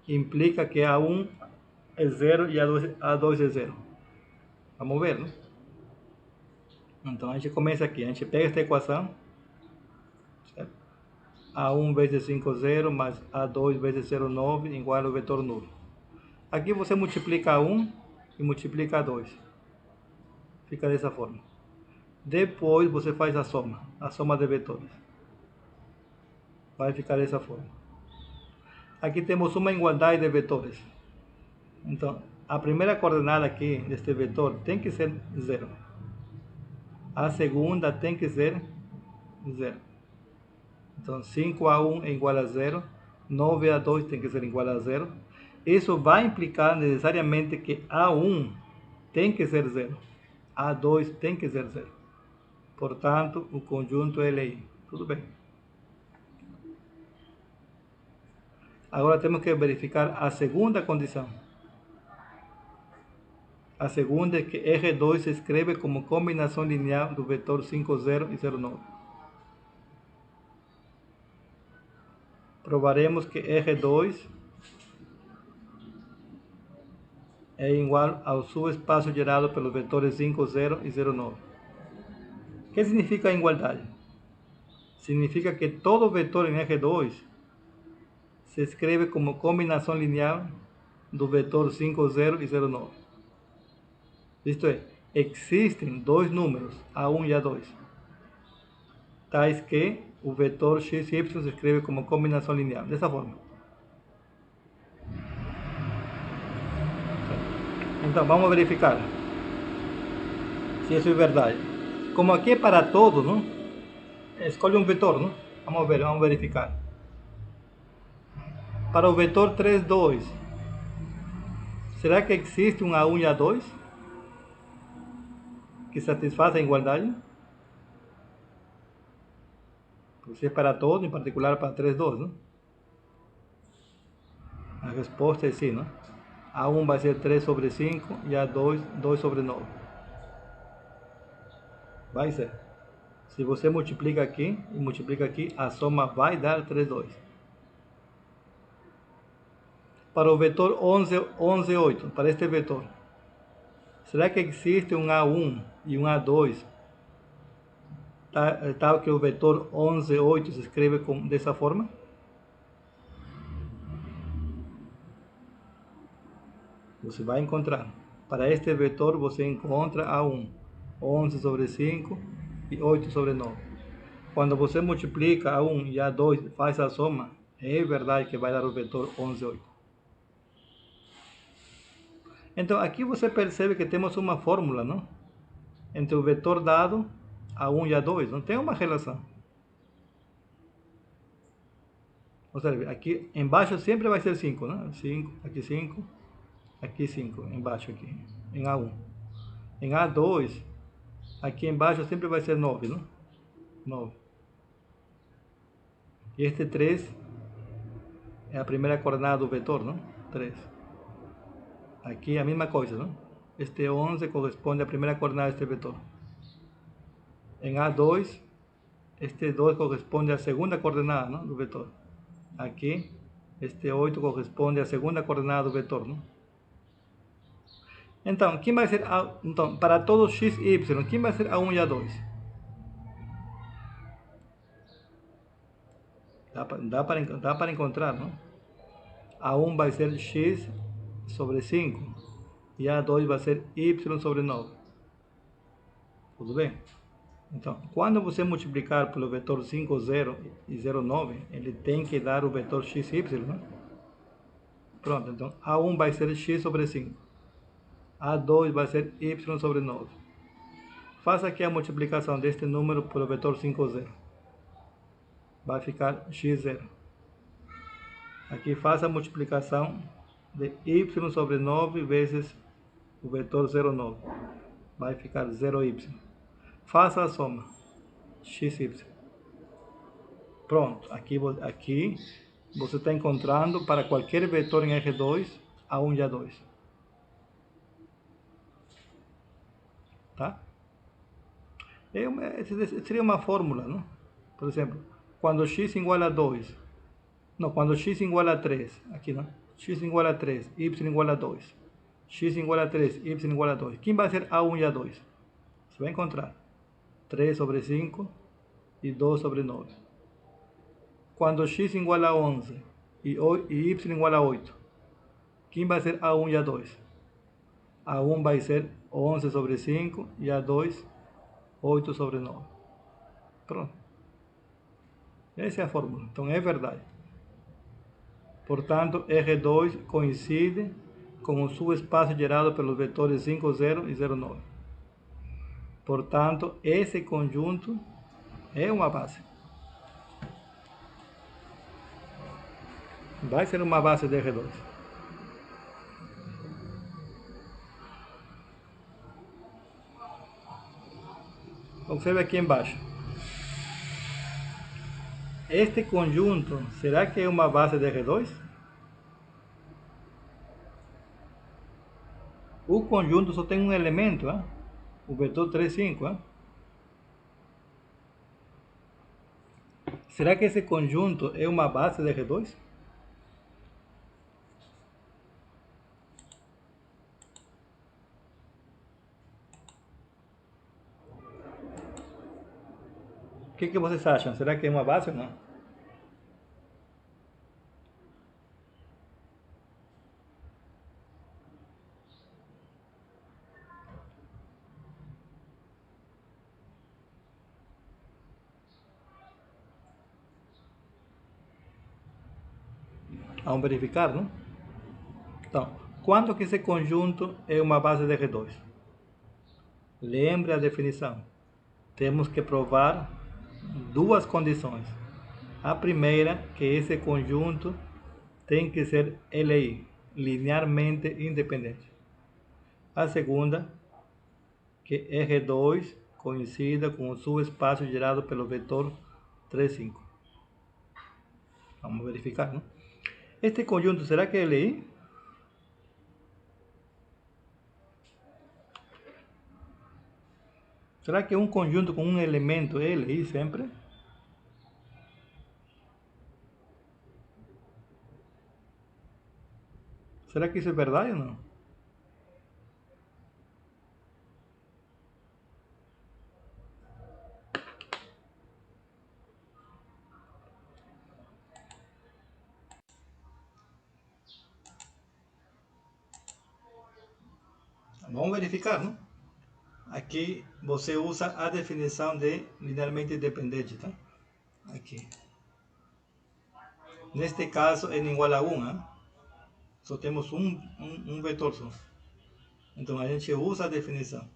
implica que A1 é 0 e A2 é 0. Vamos ver, né? Então, a gente começa aqui. A gente pega esta equação. Certo? A1 vezes 5, 0, mais A2 vezes 0, 9, igual ao vetor nulo. Aqui você multiplica A1 e multiplica A2. Fica dessa forma. Depois você faz a soma de vetores. Vai ficar dessa forma. Aqui temos uma igualdade de vetores. Então, a primeira coordenada aqui deste vetor tem que ser 0. A segunda tem que ser 0. Então, 5A1 é igual a 0. 9A2 tem que ser igual a 0. Isso vai implicar necessariamente que A1 tem que ser 0. A2 tem que ser 0. Portanto, o conjunto é lei. Tudo bem. Agora temos que verificar a segunda condição. A segunda é que eje 2 se escreve como combinação linear do vetor 5, 0 e 0, 9. Provaremos que eje 2 é igual ao subespaço gerado pelos vetores 5, 0 e 0, 9. O que significa a igualdade? Significa que todo vetor em eje 2 se escreve como combinação linear do vetor 5, 0 e 0, 9. Isto é, existem dois números, A1 e A2, tais que o vetor x e y se escreve como combinação linear, dessa forma. Então, vamos verificar se isso é verdade. Como aqui é para todos, não? Escolhe um vetor, não? Vamos ver, vamos verificar. Para o vetor 3, 2, será que existe um A1 e A2 que satisfaz a igualdade? Se é para todos, em particular para 3, 2, não? A resposta é sim, não? A1 vai ser 3 sobre 5 e A2, 2 sobre 9. Vai ser. Se você multiplica aqui e multiplica aqui, a soma vai dar 3, 2. Para o vetor 11, 11, 8, para este vetor, será que existe um A1 e um A2, tal que o vetor 11, 8 se escreve dessa forma? Você vai encontrar. Para este vetor você encontra A1, 11 sobre 5 e 8 sobre 9. Quando você multiplica A1 e A2 faz a soma, é verdade que vai dar o vetor 11, 8. Então aqui você percebe que temos uma fórmula, não? Entre o vetor dado, A1 e A2, não tem uma relação. Observe, aqui embaixo sempre vai ser 5, né? 5, aqui 5, embaixo aqui, em A1. Em A2, aqui embaixo sempre vai ser 9, né? 9. E este 3 é a primeira coordenada do vetor, não? 3. Aqui a mesma coisa, não? Este 11 corresponde à primeira coordenada deste vetor. Em A2, este 2 corresponde à segunda coordenada, não? Do vetor. Aqui, este 8 corresponde à segunda coordenada do vetor, não? Então, quem vai ser então, para todos x e y, quem vai ser A1 e A2? Dá para encontrar, não? A1 vai ser x sobre 5 e A2 vai ser y sobre 9. Tudo bem? Então, quando você multiplicar pelo vetor 5, 0 e 0, 9, ele tem que dar o vetor x e y, não? Pronto, então A1 vai ser x sobre 5. A2 vai ser y sobre 9. Faça aqui a multiplicação deste número pelo vetor 5, 0. Vai ficar x0. Aqui faça a multiplicação de y sobre 9 vezes o vetor 0, 9. Vai ficar 0y. Faça a soma. xy. Pronto. Aqui você está encontrando para qualquer vetor em R2, A1 e A2. Tá? Seria uma fórmula, não? Por exemplo, quando x igual a 2, não, quando x igual a 3, aqui não, x igual a 3, y igual a 2, x igual a 3, y igual a 2, quem vai ser A1 e A2? Você vai encontrar 3 sobre 5 e 2 sobre 9. Quando x igual a 11 e y igual a 8, quem vai ser A1 e A2? A1 vai ser 11 sobre 5 e A2, 8 sobre 9. Pronto. Essa é a fórmula. Então é verdade. Portanto, R2 coincide com o subespaço gerado pelos vetores 5, 0 e 0, 9. Portanto, esse conjunto é uma base. Vai ser uma base de R2. Observe aqui embaixo. Este conjunto, será que é uma base de R2? O conjunto só tem um elemento, hein? O vetor 3, 5. Hein? Será que esse conjunto é uma base de R2? O que vocês acham? Será que é uma base ou não? Vamos verificar, não? Então, quando que esse conjunto é uma base de R2? Lembre a definição. Temos que provar duas condições. A primeira, que esse conjunto tem que ser LI, linearmente independente. A segunda, que R2 coincida com o subespaço gerado pelo vetor 3, 5. Vamos verificar, não? Este conjunto, será que é LI? Será que um conjunto com um elemento é LI sempre? Será que isso é verdade ou não? Vamos verificar, não? Aqui você usa a definição de linearmente independente, tá? Aqui. Neste caso é igual a 1, hein? Só temos um vetor só. Então a gente usa a definição.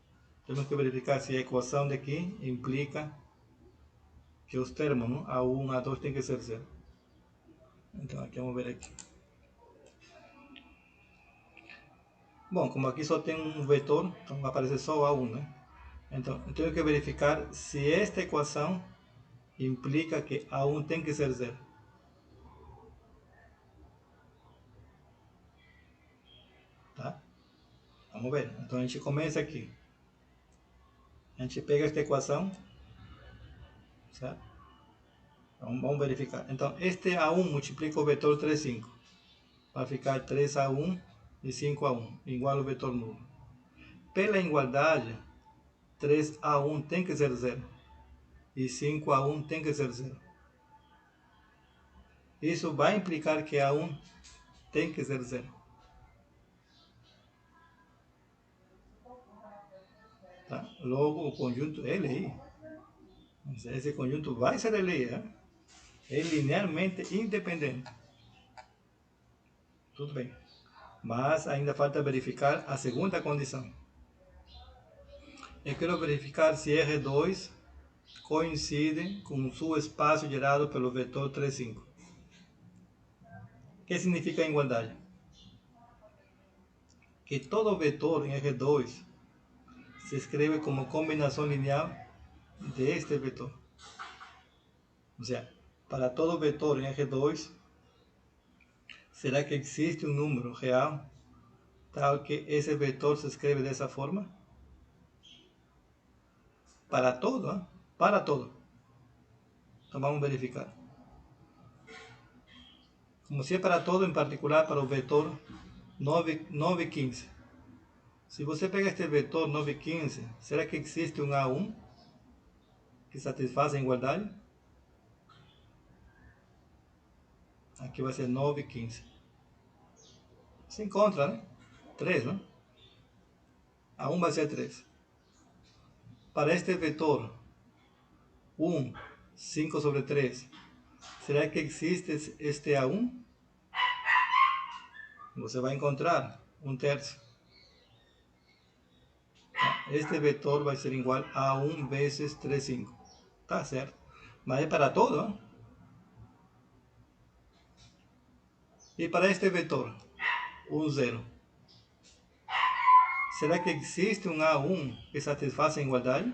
Temos que verificar se a equação daqui implica que os termos, não? A1, A2 tem que ser zero. Então aqui vamos ver aqui. Bom, como aqui só tem um vetor, então vai aparecer só A1, né? Então eu tenho que verificar se esta equação implica que A1 tem que ser zero. Tá? Vamos ver. Então a gente começa aqui. A gente pega esta equação, certo? Então, vamos verificar. Então este A1 multiplica o vetor 3, 5. Vai ficar 3A1 e 5A1, igual ao vetor nulo. Pela igualdade, 3A1 tem que ser zero e 5A1 tem que ser zero. Isso vai implicar que A1 tem que ser zero. Tá? Logo, o conjunto é lei. Esse conjunto vai ser lei. É linearmente independente. Tudo bem. Mas ainda falta verificar a segunda condição. Eu quero verificar se R2 coincide com o seu espaço gerado pelo vetor 3, 5. O que significa igualdade? Que todo vetor em R2 se escreve como combinação linear deste vetor. Ou seja, para todo vetor em R2, será que existe um número real tal que esse vetor se escreve dessa forma? Para todo, hein? Para todo. Então vamos verificar. Como se é para todo, em particular para o vetor 9, 15. Se você pega este vetor 9, 15, será que existe um A1 que satisfaz a igualdade? Aqui vai ser 9, 15. Se encontra, né? 3, né? A1 vai ser 3. Para este vetor 1, 5 sobre 3, será que existe este A1? Você vai encontrar 1/3. Este vetor vai ser igual a 1 vezes 3, 5. Tá certo. Mas é para todo, né? E para este vetor 1, 0. Será que existe um A1 que satisfaça a igualdade?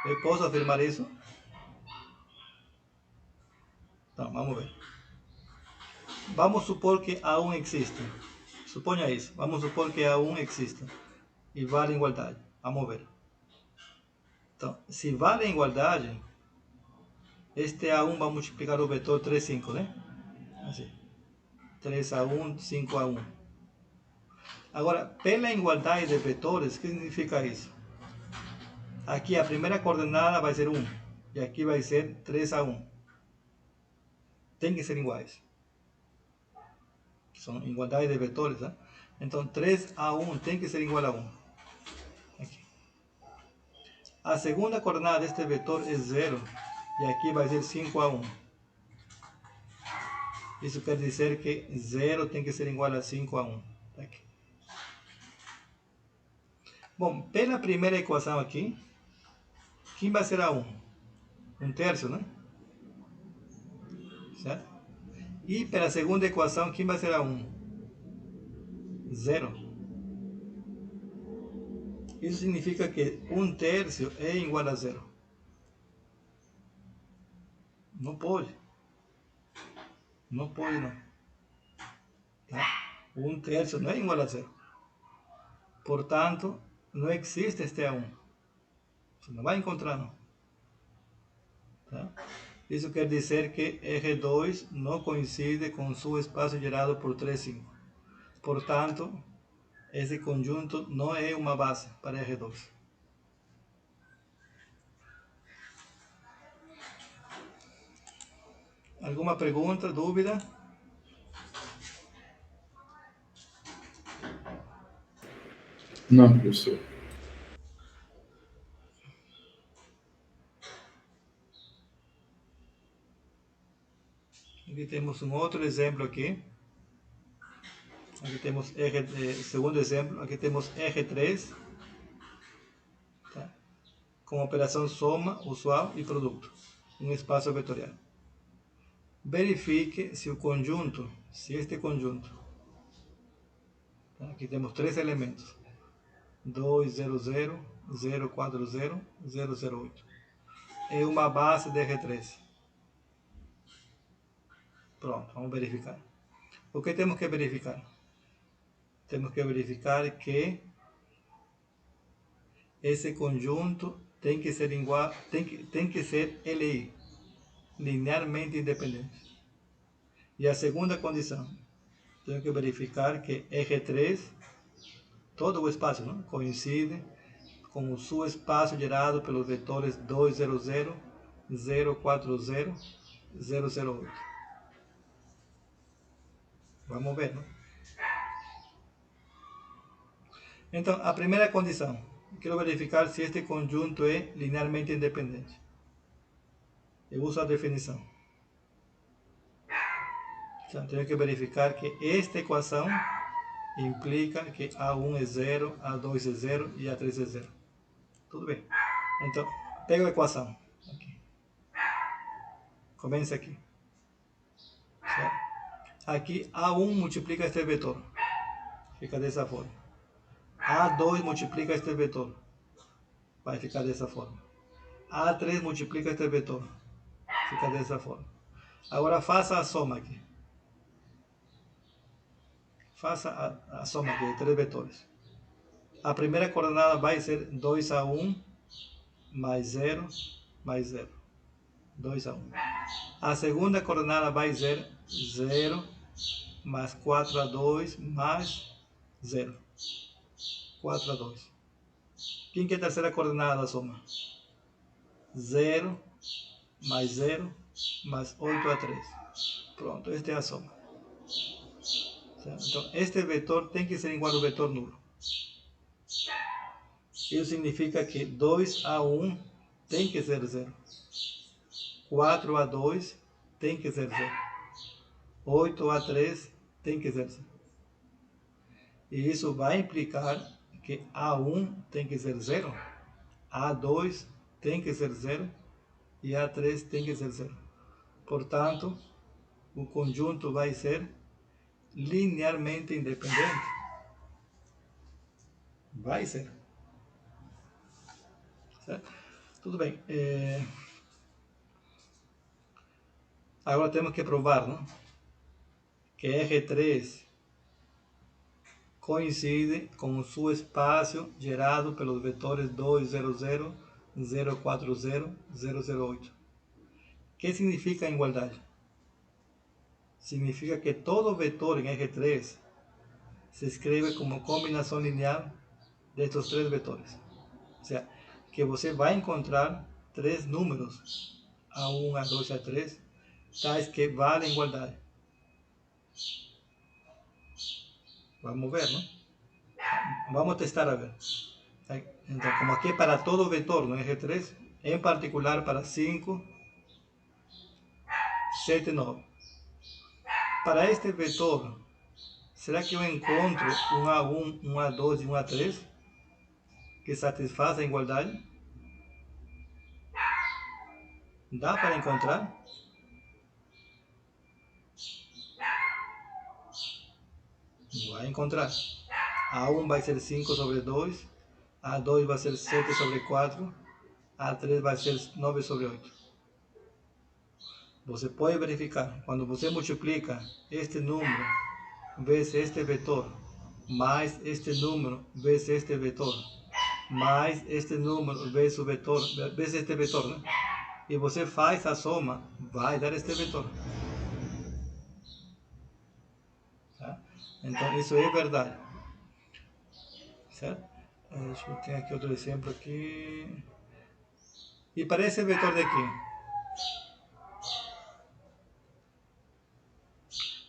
Eu posso afirmar isso? Então, vamos ver. Vamos supor que A1 existe. Suponha isso. Vamos supor que A1 existe. E vale a igualdade. Vamos ver. Então, se vale a igualdade, este A1 vai multiplicar o vetor 3, 5, né? Assim. 3A1, 5A1. Agora, pela igualdade de vetores, o que significa isso? Aqui a primeira coordenada vai ser 1. E aqui vai ser 3A1. Tem que ser iguais. São igualdade de vetores, né? Então 3A1 tem que ser igual a 1. Aqui. A segunda coordenada deste vetor é 0. E aqui vai ser 5A1. Isso quer dizer que 0 tem que ser igual a 5A1. Aqui. Bom, pela primeira equação aqui, quem vai ser A1? 1/3, né? Certo? E pela segunda equação, quem vai ser A1? 0. Isso significa que 1/3 é igual a 0. Não pode. Não pode, não. Tá? 1/3 não é igual a 0. Portanto, não existe este A1. Você não vai encontrar, não. Tá? Isso quer dizer que R2 não coincide com seu espaço gerado por 3, 5. Portanto, esse conjunto não é uma base para R2. Alguma pergunta, dúvida? Não, professor. Aqui temos um outro exemplo aqui. Aqui temos segundo exemplo, aqui temos R3, tá? Com operação soma, usual e produto, um espaço vetorial. verifique se o conjunto, se este conjunto, aqui temos três elementos, 200, 040, 008, é uma base de R3. Pronto, vamos verificar. O que temos que verificar? Temos que verificar que esse conjunto tem que ser igual, tem que ser LI, linearmente independente. E a segunda condição, temos que verificar que R3, todo o espaço, não, coincide com o seu espaço gerado pelos vetores 200, 040, 008. Vamos ver, não? Então, a primeira condição, quero verificar se este conjunto é linearmente independente. Eu uso a definição. Então, tenho que verificar que esta equação implica que A1 é 0, A2 é 0 e A3 é 0. Tudo bem. Então, pego a equação. Aqui. Começa aqui. Certo? Aqui, A1 multiplica este vetor. Fica dessa forma. A2 multiplica este vetor. Vai ficar dessa forma. A3 multiplica este vetor. Fica dessa forma. Agora faça a soma aqui. Faça a soma aqui de três vetores. A primeira coordenada vai ser 2A1 mais 0 mais 0. 2A1. A segunda coordenada vai ser 0 mais 4A2 mais 0. 4A2. Quem que é a terceira coordenada da soma? 0 mais 0 mais 8A3. Pronto, esta é a soma. Certo? Então, este vetor tem que ser igual ao vetor nulo. Isso significa que 2A1 tem que ser 0. 4A2 tem que ser 0. 8A3 tem que ser 0. E isso vai implicar que A1 tem que ser 0, A2 tem que ser 0 e A3 tem que ser 0. Portanto, o conjunto vai ser linearmente independente. Vai ser. Certo? Tudo bem. Agora temos que provar, não? Que R3 coincide com o seu espaço gerado pelos vetores 200, 040, 008. O que significa igualdade? Significa que todo vetor em R3 se escreve como combinação linear destes três vetores. Ou seja, que você vai encontrar três números, A1, A2, A3, tais que valem igualdade. Vamos ver, não? Vamos testar a ver. Então, como aqui é para todo vetor no R3, em particular para 5, 7 e 9. Para este vetor, será que eu encontro um A1, um A2 e um A3 que satisfazem a igualdade? Dá para encontrar? Vai encontrar. A1 vai ser 5 sobre 2, A2 vai ser 7 sobre 4, A3 vai ser 9 sobre 8. Você pode verificar, quando você multiplica este número vezes este vetor, mais este número vezes este vetor, mais este número vezes o vetor, vezes este vetor, né? E você faz a soma, vai dar este vetor. Tá? Então, isso é verdade. Certo? Deixa eu ter aqui outro exemplo aqui. E para esse vetor daqui,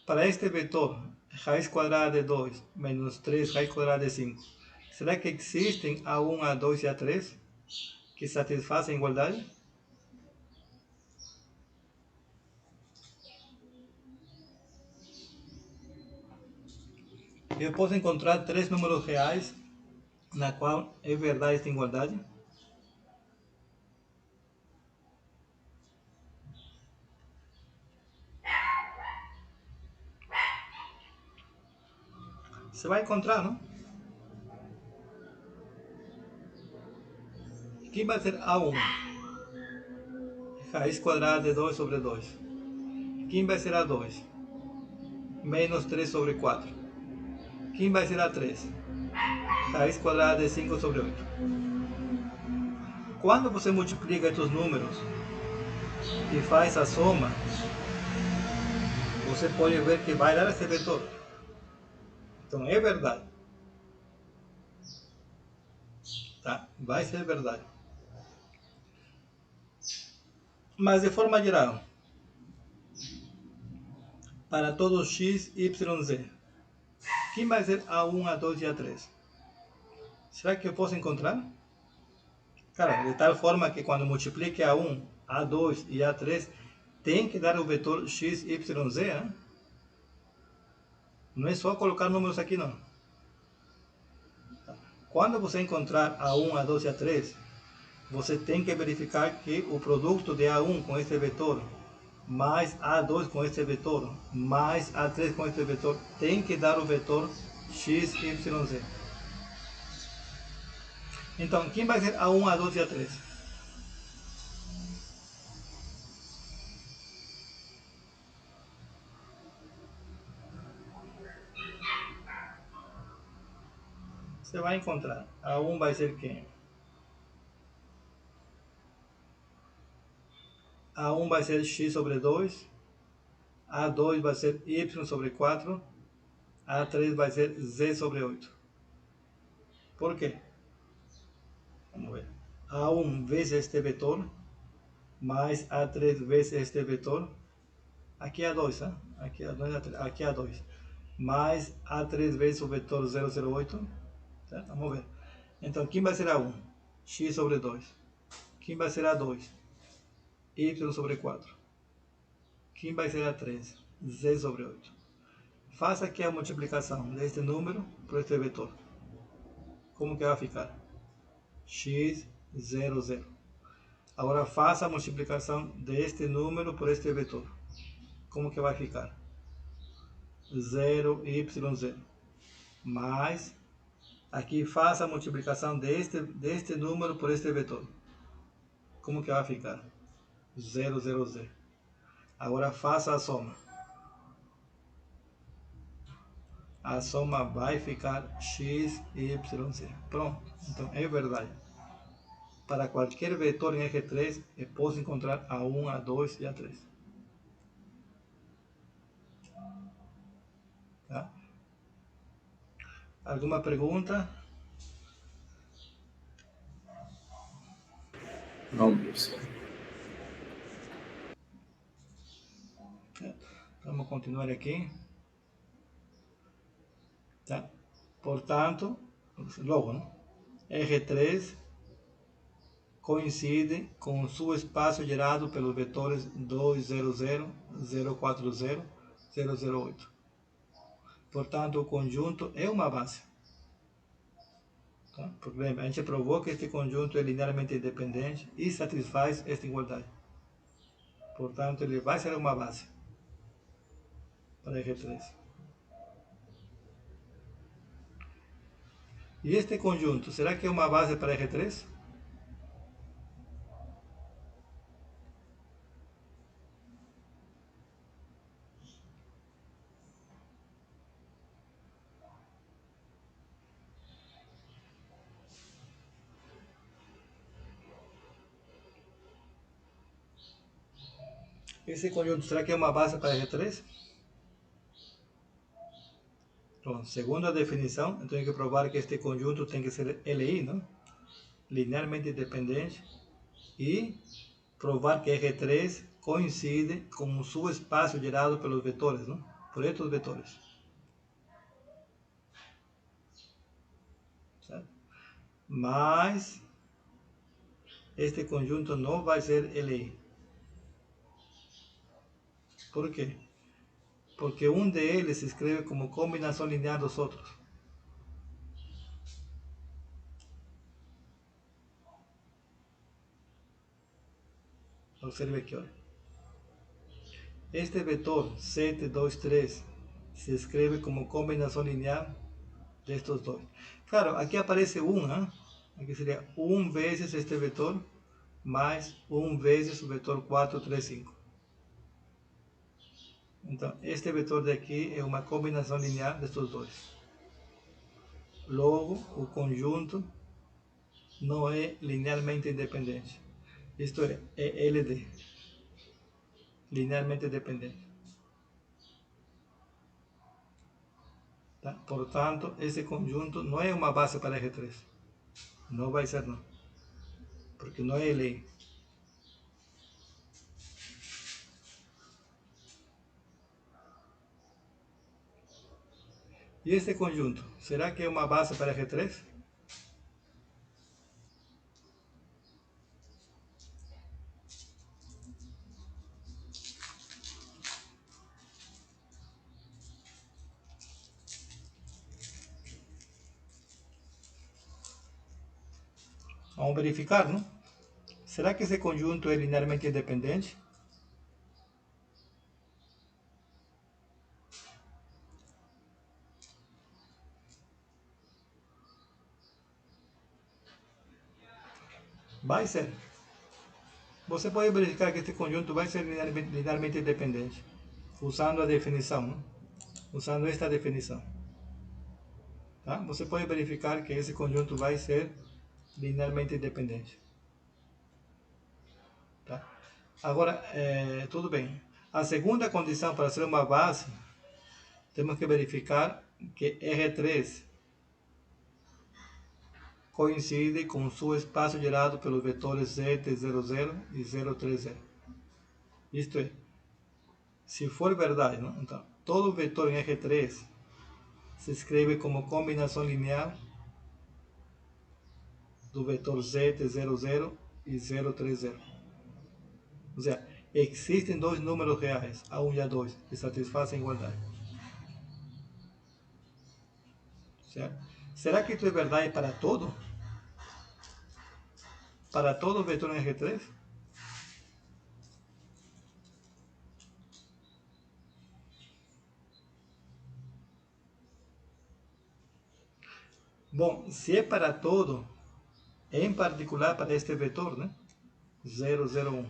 para este vetor, raiz quadrada de 2 menos 3 raiz quadrada de 5, será que existem A1, A2 e A3 que satisfazem a igualdade? Eu posso encontrar três números reais na qual é verdade esta igualdade? se va a encontrar, ¿no? ¿Quién va a ser A1? Raiz cuadrada de 2 sobre 2. ¿Quién va a ser A2? Menos 3 sobre 4. ¿Quién va a ser A3? Raiz cuadrada de 5 sobre 8. Quando você multiplica estes números e faz a soma, você pode ver que vai dar esse vetor. Então é verdade. Tá? Vai ser verdade. Mas de forma geral, para todos x, y, z, quem vai ser A1, A2 e A3? Será que eu posso encontrar? Cara, de tal forma que quando multiplique A1, A2 e A3, tem que dar o vetor x, y, z, né? Não é só colocar números aqui, não. Quando você encontrar A1, A2 e A3, você tem que verificar que o produto de A1 com esse vetor, mais A2 com esse vetor, mais A3 com esse vetor, tem que dar o vetor x, y, z. Então, quem vai ser A1, A2 e A3? Você vai encontrar. A1 vai ser quem? A1 vai ser x sobre 2, A2 vai ser y sobre 4, A3 vai ser z sobre 8. Por quê? Vamos ver. A1 vezes este vetor, mais A3 vezes este vetor. Aqui é A2, tá? Aqui é A2, aqui é A2. Mais A3 vezes o vetor 008. Tá? Vamos ver. Então, quem vai ser A1? X sobre 2. Quem vai ser A2? Y sobre 4. Quem vai ser A3? Z sobre 8. Faça aqui a multiplicação deste número por este vetor. Como que vai ficar? X, 0, 0. Agora faça a multiplicação deste número por este vetor. Como que vai ficar? 0, y, 0. Mais, aqui faça a multiplicação deste número por este vetor. Como que vai ficar? 0, 0, 0. Agora faça a soma. A soma vai ficar x, y, z. Pronto. Então é verdade. Para qualquer vetor em R3, eu posso encontrar A1, A2 e A3. Tá? Alguma pergunta? Não, professor. Vamos continuar aqui. Tá? Portanto, logo, né? R3 coincide com o subespaço gerado pelos vetores 200, 040, 008. Portanto, o conjunto é uma base. Tá? Porque, a gente provou que este conjunto é linearmente independente e satisfaz esta igualdade. Portanto, ele vai ser uma base para R3. E este conjunto, será que é uma base para R3? Esse conjunto, será que é uma base para R3? Bom, segundo a definição, eu tenho que provar que este conjunto tem que ser LI, não? Linearmente independente, e provar que R3 coincide com o subespaço gerado pelos vetores, não? Por estes vetores. Certo? Mas este conjunto não vai ser LI. Por quê? Porque um deles se escreve como combinação linear dos outros. Observe aqui, olha. Este vetor 7, 2, 3 se escreve como combinação linear de estos dos. Claro, aquí aparece 1, aquí sería 1 veces este vector más 1 veces o vetor 4, 3, 5. Então, este vetor de aqui é uma combinação linear destes dois. Logo, o conjunto não é linearmente independente. Isto é LD, linearmente dependente. Tá? Portanto, esse conjunto não é uma base para R3. Não vai ser, não. Porque não é lei. E este conjunto, será que é uma base para R3? Vamos verificar, não? Será que esse conjunto é linearmente independente? Vai ser. Você pode verificar que este conjunto vai ser linearmente independente, usando a definição, não? Usando esta definição. Tá? Você pode verificar que esse conjunto vai ser linearmente independente. Tá? Agora, tudo bem. A segunda condição para ser uma base, temos que verificar que R3 coincide com o seu espaço gerado pelos vetores ZT00 e 030. Isto é, se for verdade, não? Então, todo vetor em R3 se escreve como combinação linear do vetor ZT00 e 030. Ou seja, existem dois números reais, A1 e A2, que satisfazem a igualdade. Certo? Será que isso é verdade para todo? Para todo vetor em R3? Bom, se é para todo, em particular para este vetor, né? 001.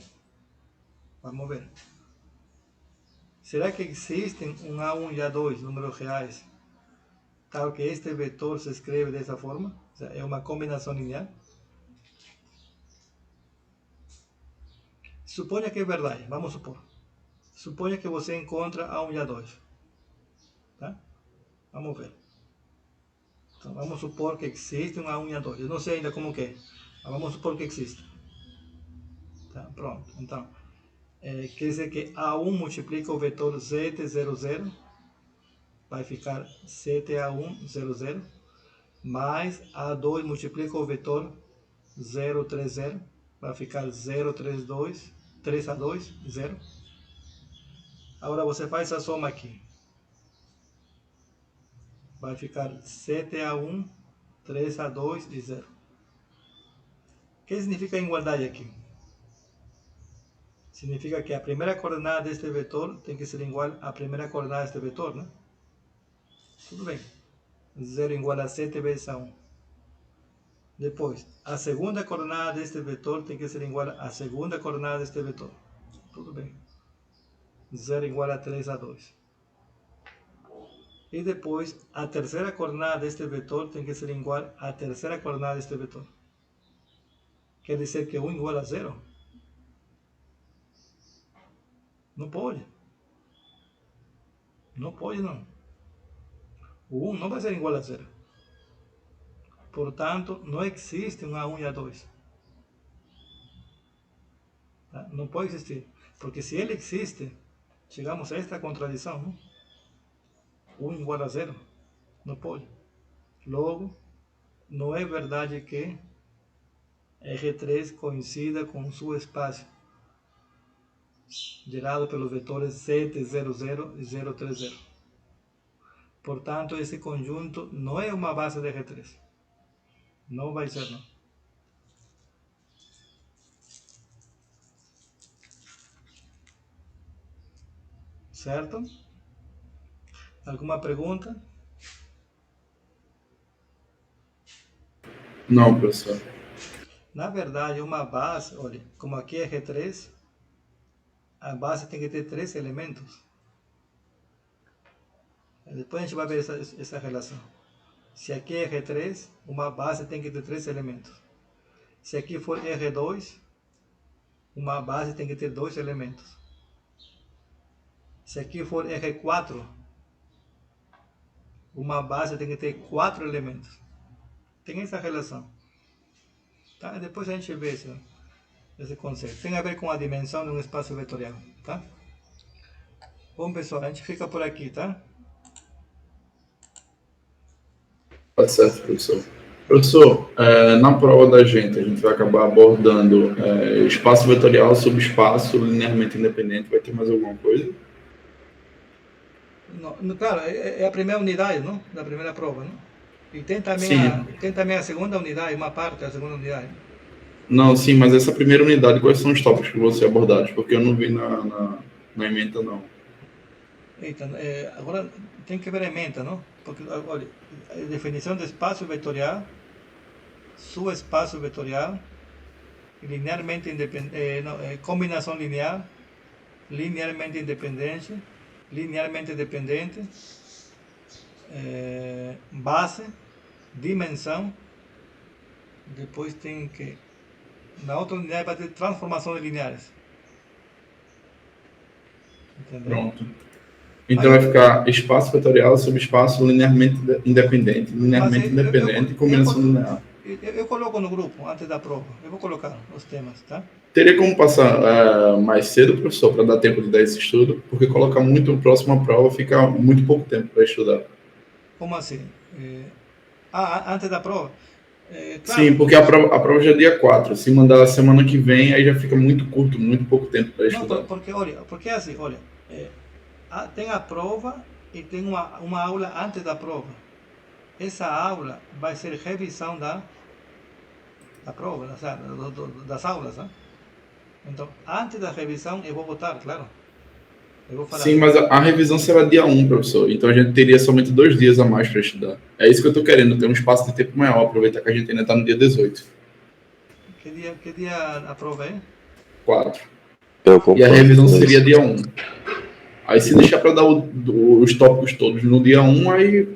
Vamos ver. Será que existem um A1 e A2, números reais, tal que este vetor se escreve dessa forma? Ou seja, é uma combinação linear? Suponha que é verdade, vamos supor. Suponha que você encontra A1 e A2. Tá? Vamos ver. Então, vamos supor que existe um A1 e A2. Eu não sei ainda como que é, mas vamos supor que existe. Tá? Pronto. Então, quer dizer que A1 multiplica o vetor ZT00, vai ficar 7A100, mais A2 multiplica o vetor 030, vai ficar 032, 3A2, 0. Agora você faz a soma aqui. Vai ficar 7A1, 3A2 e 0. O que significa igualdade aqui? Significa que a primeira coordenada deste vetor tem que ser igual à primeira coordenada deste vetor, né? Tudo bem. 0 igual a 7 vezes A1. Depois, a segunda coordenada deste vetor tem que ser igual à segunda coordenada deste vetor. Tudo bem. 0 igual a 3A2. E depois, a terceira coordenada deste vetor tem que ser igual à terceira coordenada deste vetor. Quer dizer que 1 igual a 0? Não pode. Não pode, não. O 1 não vai ser igual a 0. Portanto, não existe um A1 e A2. Tá? Não pode existir. Porque se ele existe, chegamos a esta contradição, não? 1 igual a 0. Não pode. Logo, não é verdade que R3 coincida com o seu espaço gerado pelos vetores 700 e 030. Portanto, esse conjunto não é uma base de R3. Não vai ser, não. Certo? Alguma pergunta? Não, professor. Na verdade, uma base, olha, como aqui é R3, a base tem que ter 3 elementos. Depois a gente vai ver essa relação. Se aqui é R3, uma base tem que ter 3 elementos. Se aqui for R2, uma base tem que ter 2 elementos. Se aqui for R4, uma base tem que ter 4 elementos. Tem essa relação. Tá? Depois a gente vê esse conceito. Tem a ver com a dimensão de um espaço vetorial. Tá? Bom, pessoal, a gente fica por aqui, tá? Tá certo, professor. Professor, na prova da gente, a gente vai acabar abordando espaço vetorial, subespaço, linearmente independente. Vai ter mais alguma coisa? Claro, é a primeira unidade, não? Da primeira prova, não? E tem também a segunda unidade, uma parte da segunda unidade. Não, sim, mas essa primeira unidade, quais são os tópicos que vão ser abordados? Porque eu não vi na ementa, não. Eita, agora tem que ver a ementa, não? Porque, olha, a definição de espaço vetorial, subespaço vetorial, linearmente independente, combinação linear, linearmente independente, linearmente dependente, base, dimensão, depois tem que, na outra unidade vai ter transformação de lineares. Entendeu? Pronto. Então vai ficar espaço vetorial, subespaço, linearmente independente, e combinação linear. Eu coloco no grupo, antes da prova. Eu vou colocar os temas, tá? Teria como passar mais cedo, professor, para dar tempo de dar esse estudo? Porque colocar muito próximo à prova fica muito pouco tempo para estudar. Como assim? Antes da prova? Claro. Sim, porque a prova já é dia 4. Se mandar a semana que vem, aí já fica muito curto, muito pouco tempo para estudar. Não, porque assim, olha, tem a prova e tem uma aula antes da prova. Essa aula vai ser revisão da prova, das aulas, né? Então, antes da revisão, eu vou votar, claro. Eu vou falar. Sim, mas a revisão será dia 1, professor. Então, a gente teria somente 2 dias a mais para estudar. É isso que eu estou querendo, ter um espaço de tempo maior, aproveitar que a gente ainda está no dia 18. Que dia a prova é? 4. E a revisão seria dia 1. Aí, se deixar para dar os tópicos todos no dia 1, aí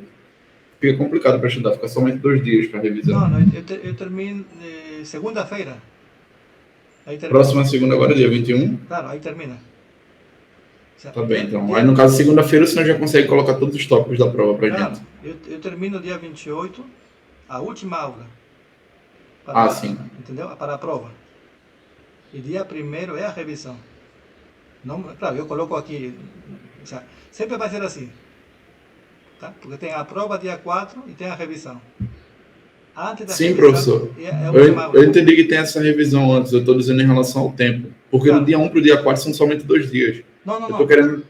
fica complicado para estudar. Fica somente 2 dias para revisar. Não, eu termino segunda-feira. Próxima segunda agora, dia 21? Claro, aí termina. Tá bem, então. Aí, no caso, segunda-feira, o senhor já consegue colocar todos os tópicos da prova para gente. Eu termino dia 28, a última aula. Sim. Entendeu? Para a prova. E dia 1º é a revisão. Não, claro, eu coloco aqui. Sempre vai ser assim. Tá? Porque tem a prova dia 4 e tem a revisão. Antes da Sim, revisão, professor. Eu entendi que tem essa revisão antes. Eu estou dizendo em relação ao tempo. Porque do dia 1 para o dia 4 são somente 2 dias. Não. Eu estou querendo